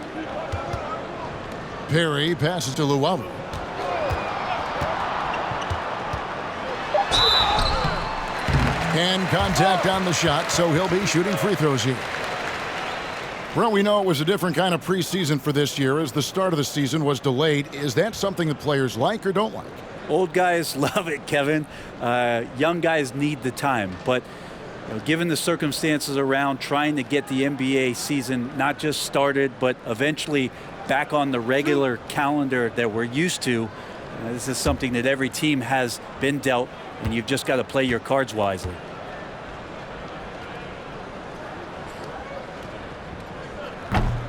Perry passes to Luwawu. And contact on the shot, so he'll be shooting free throws here. Well, we know it was a different kind of preseason for this year as the start of the season was delayed. Is that something the players like or don't like? Old guys love it, Kevin. Young guys need the time. But given the circumstances around trying to get the NBA season not just started, but eventually back on the regular calendar that we're used to, this is something that every team has been dealt, and you've just got to play your cards wisely.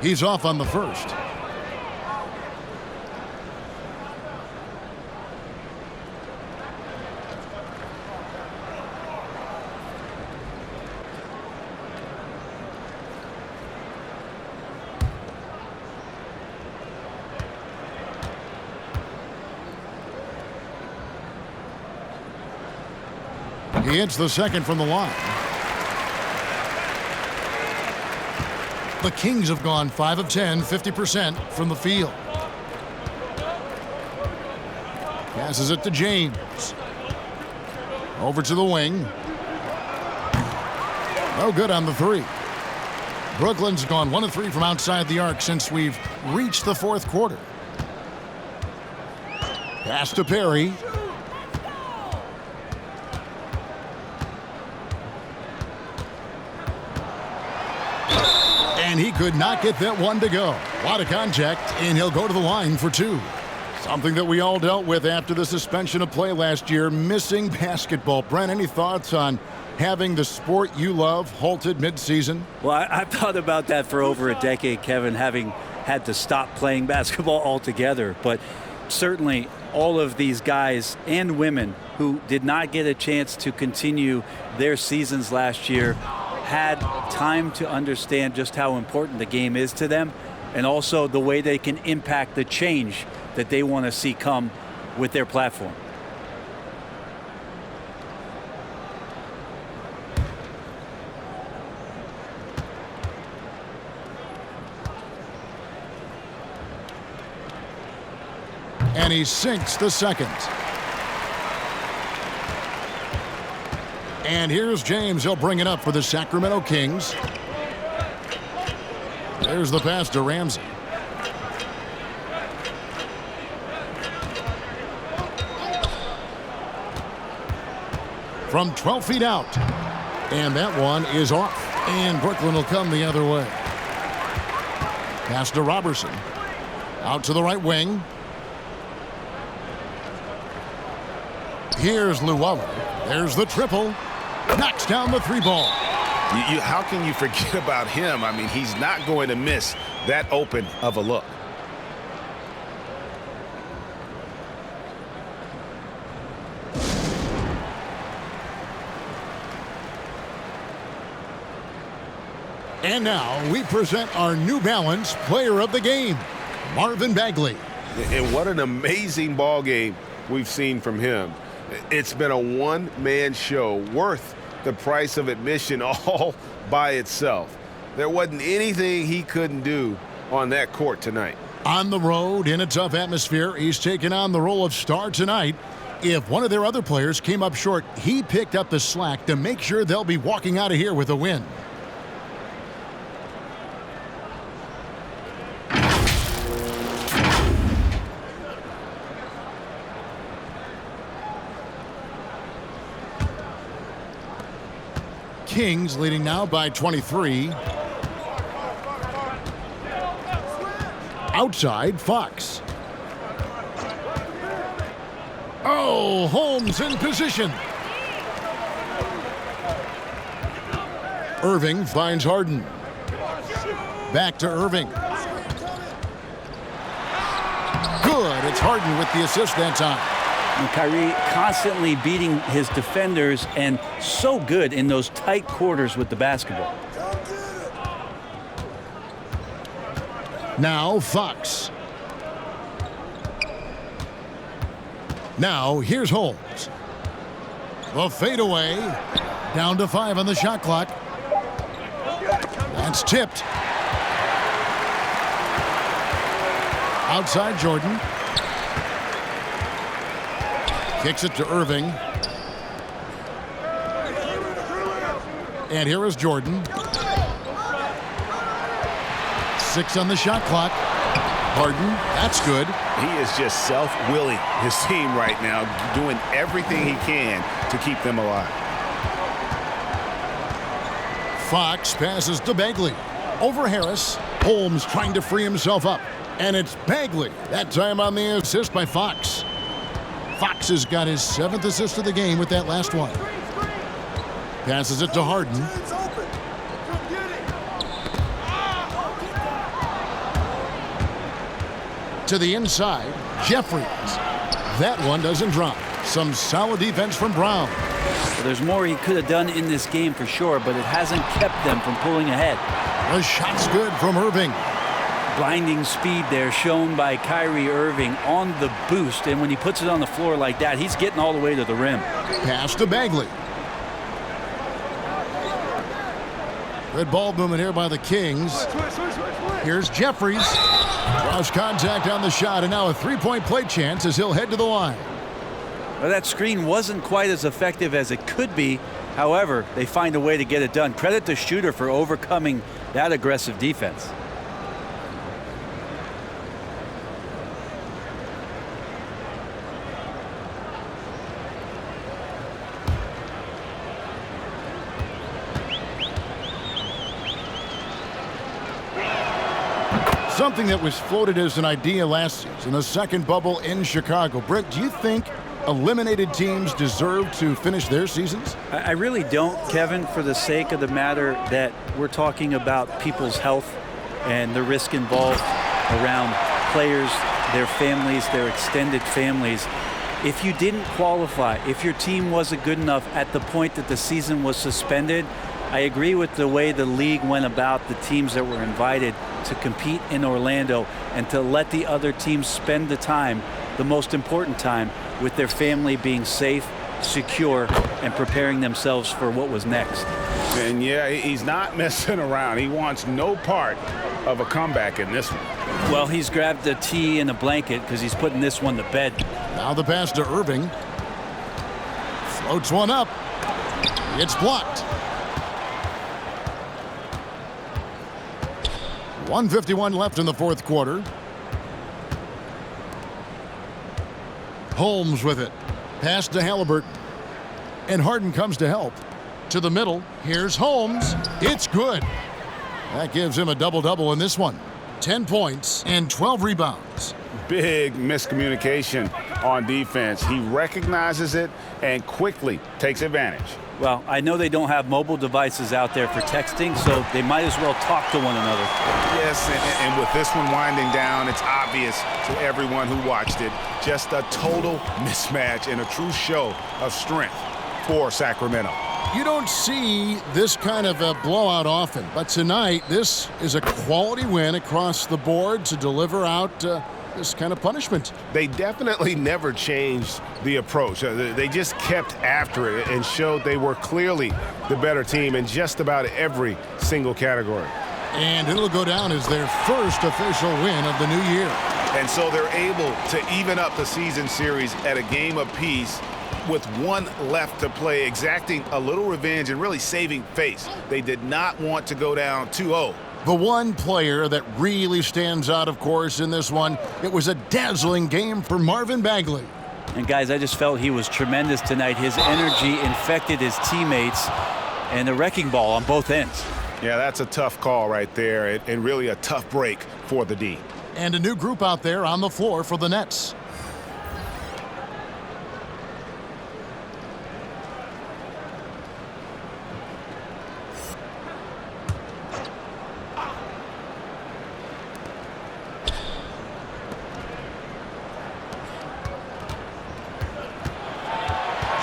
He's off on the first. He hits the second from the line. The Kings have gone 5 of 10, 50% from the field. Passes it to James. Over to the wing. No good on the three. Brooklyn's gone 1 of 3 from outside the arc since we've reached the fourth quarter. Pass to Perry. And he could not get that one to go. A lot of contact, and he'll go to the line for 2. Something that we all dealt with after the suspension of play last year, missing basketball. Brent, any thoughts on having the sport you love halted midseason? Well, I've thought about that for over a decade, Kevin, having had to stop playing basketball altogether. But certainly all of these guys and women who did not get a chance to continue their seasons last year had time to understand just how important the game is to them, and also the way they can impact the change that they want to see come with their platform. And he sinks the second. And here's James. He'll bring it up for the Sacramento Kings. There's the pass to Ramsey. From 12 feet out. And that one is off. And Brooklyn will come the other way. Pass to Robertson. Out to the right wing. Here's Luwawu. There's the triple. Knocks down the 3 ball. How can you forget about him? I mean, he's not going to miss that open of a look. And now we present our New Balance Player of the Game, Marvin Bagley. And what an amazing ball game we've seen from him. It's been a one-man show worth the price of admission all by itself. There wasn't anything he couldn't do on that court tonight. On the road in a tough atmosphere, he's taken on the role of star tonight. If one of their other players came up short, he picked up the slack to make sure they'll be walking out of here with a win. Kings leading now by 23. Outside, Fox. Oh, Holmes in position. Irving finds Harden. Back to Irving. Good. It's Harden with the assist that time. And Kyrie constantly beating his defenders and so good in those tight quarters with the basketball. Now Fox. Now here's Holmes. The fadeaway. Down to 5 on the shot clock. That's tipped. Outside Jordan. Kicks it to Irving. And here is Jordan. 6 on the shot clock. Harden, that's good. He is just self-willing his team right now, doing everything he can to keep them alive. Fox passes to Bagley. Over Harris. Holmes trying to free himself up. And it's Bagley. That time on the assist by Fox. Fox has got his 7th assist of the game with that last one. Passes it to Harden. To the inside, Jeffries. That one doesn't drop. Some solid defense from Brown. Well, there's more he could have done in this game for sure, but it hasn't kept them from pulling ahead. The shot's good from Irving. Blinding speed there shown by Kyrie Irving on the boost, and when he puts it on the floor like that, he's getting all the way to the rim. Pass to Bagley. Good ball movement here by the Kings. Here's Jeffries. Draws contact on the shot, and now a three-point play chance as he'll head to the line. Well, that screen wasn't quite as effective as it could be. However, they find a way to get it done. Credit the shooter for overcoming that aggressive defense. Something that was floated as an idea last season, the second bubble in Chicago. Brent, do you think eliminated teams deserve to finish their seasons? I really don't, Kevin, for the sake of the matter that we're talking about people's health and the risk involved around players, their families, their extended families. If you didn't qualify, if your team wasn't good enough at the point that the season was suspended, I agree with the way the league went about the teams that were invited to compete in Orlando and to let the other teams spend the time, the most important time, with their family being safe, secure, and preparing themselves for what was next. And yeah, he's not messing around. He wants no part of a comeback in this one. Well, he's grabbed a tee and a blanket because he's putting this one to bed. Now the pass to Irving. Floats one up. It's blocked. 1:51 left in the fourth quarter. Holmes with it. Pass to Halliburton. And Harden comes to help. To the middle. Here's Holmes. It's good. That gives him a double-double in this one. 10 points and 12 rebounds. Big miscommunication on defense. He recognizes it and quickly takes advantage. Well, I know they don't have mobile devices out there for texting, so they might as well talk to one another. Yes, and with this one winding down, it's obvious to everyone who watched it. Just a total mismatch and a true show of strength for Sacramento. You don't see this kind of a blowout often, but tonight this is a quality win across the board to deliver out this kind of punishment. They definitely never changed the approach. They just kept after it and showed they were clearly the better team in just about every single category. And it'll go down as their first official win of the new year. And so they're able to even up the season series at a game apiece with one left to play, exacting a little revenge and really saving face. They did not want to go down 2-0. The one player that really stands out, of course, in this one, it was a dazzling game for Marvin Bagley. And guys, I just felt he was tremendous tonight. His energy infected his teammates, and the wrecking ball on both ends. Yeah, that's a tough call right there, and really a tough break for the D. And a new group out there on the floor for the Nets.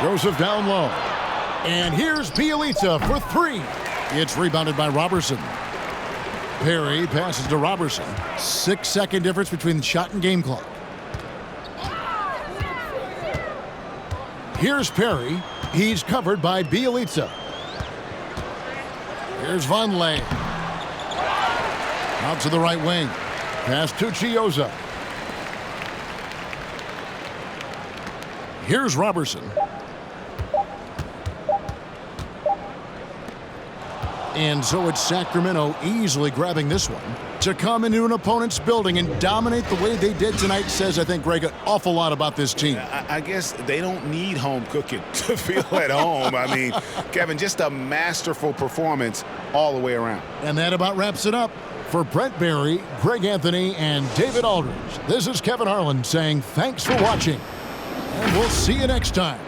Joseph down low. And here's Bielitsa for three. It's rebounded by Robertson. Perry passes to Robertson. 6-second difference between the shot and game clock. Here's Perry. He's covered by Bielitsa. Here's Vonleh. Out to the right wing. Pass to Chioza. Here's Robertson. And so it's Sacramento easily grabbing this one. To come into an opponent's building and dominate the way they did tonight says, I think, Greg, an awful lot about this team. I guess they don't need home cooking to feel at home. I mean, Kevin, just a masterful performance all the way around. And that about wraps it up. For Brent Barry, Greg Anthony, and David Aldridge, this is Kevin Harlan saying thanks for watching. And we'll see you next time.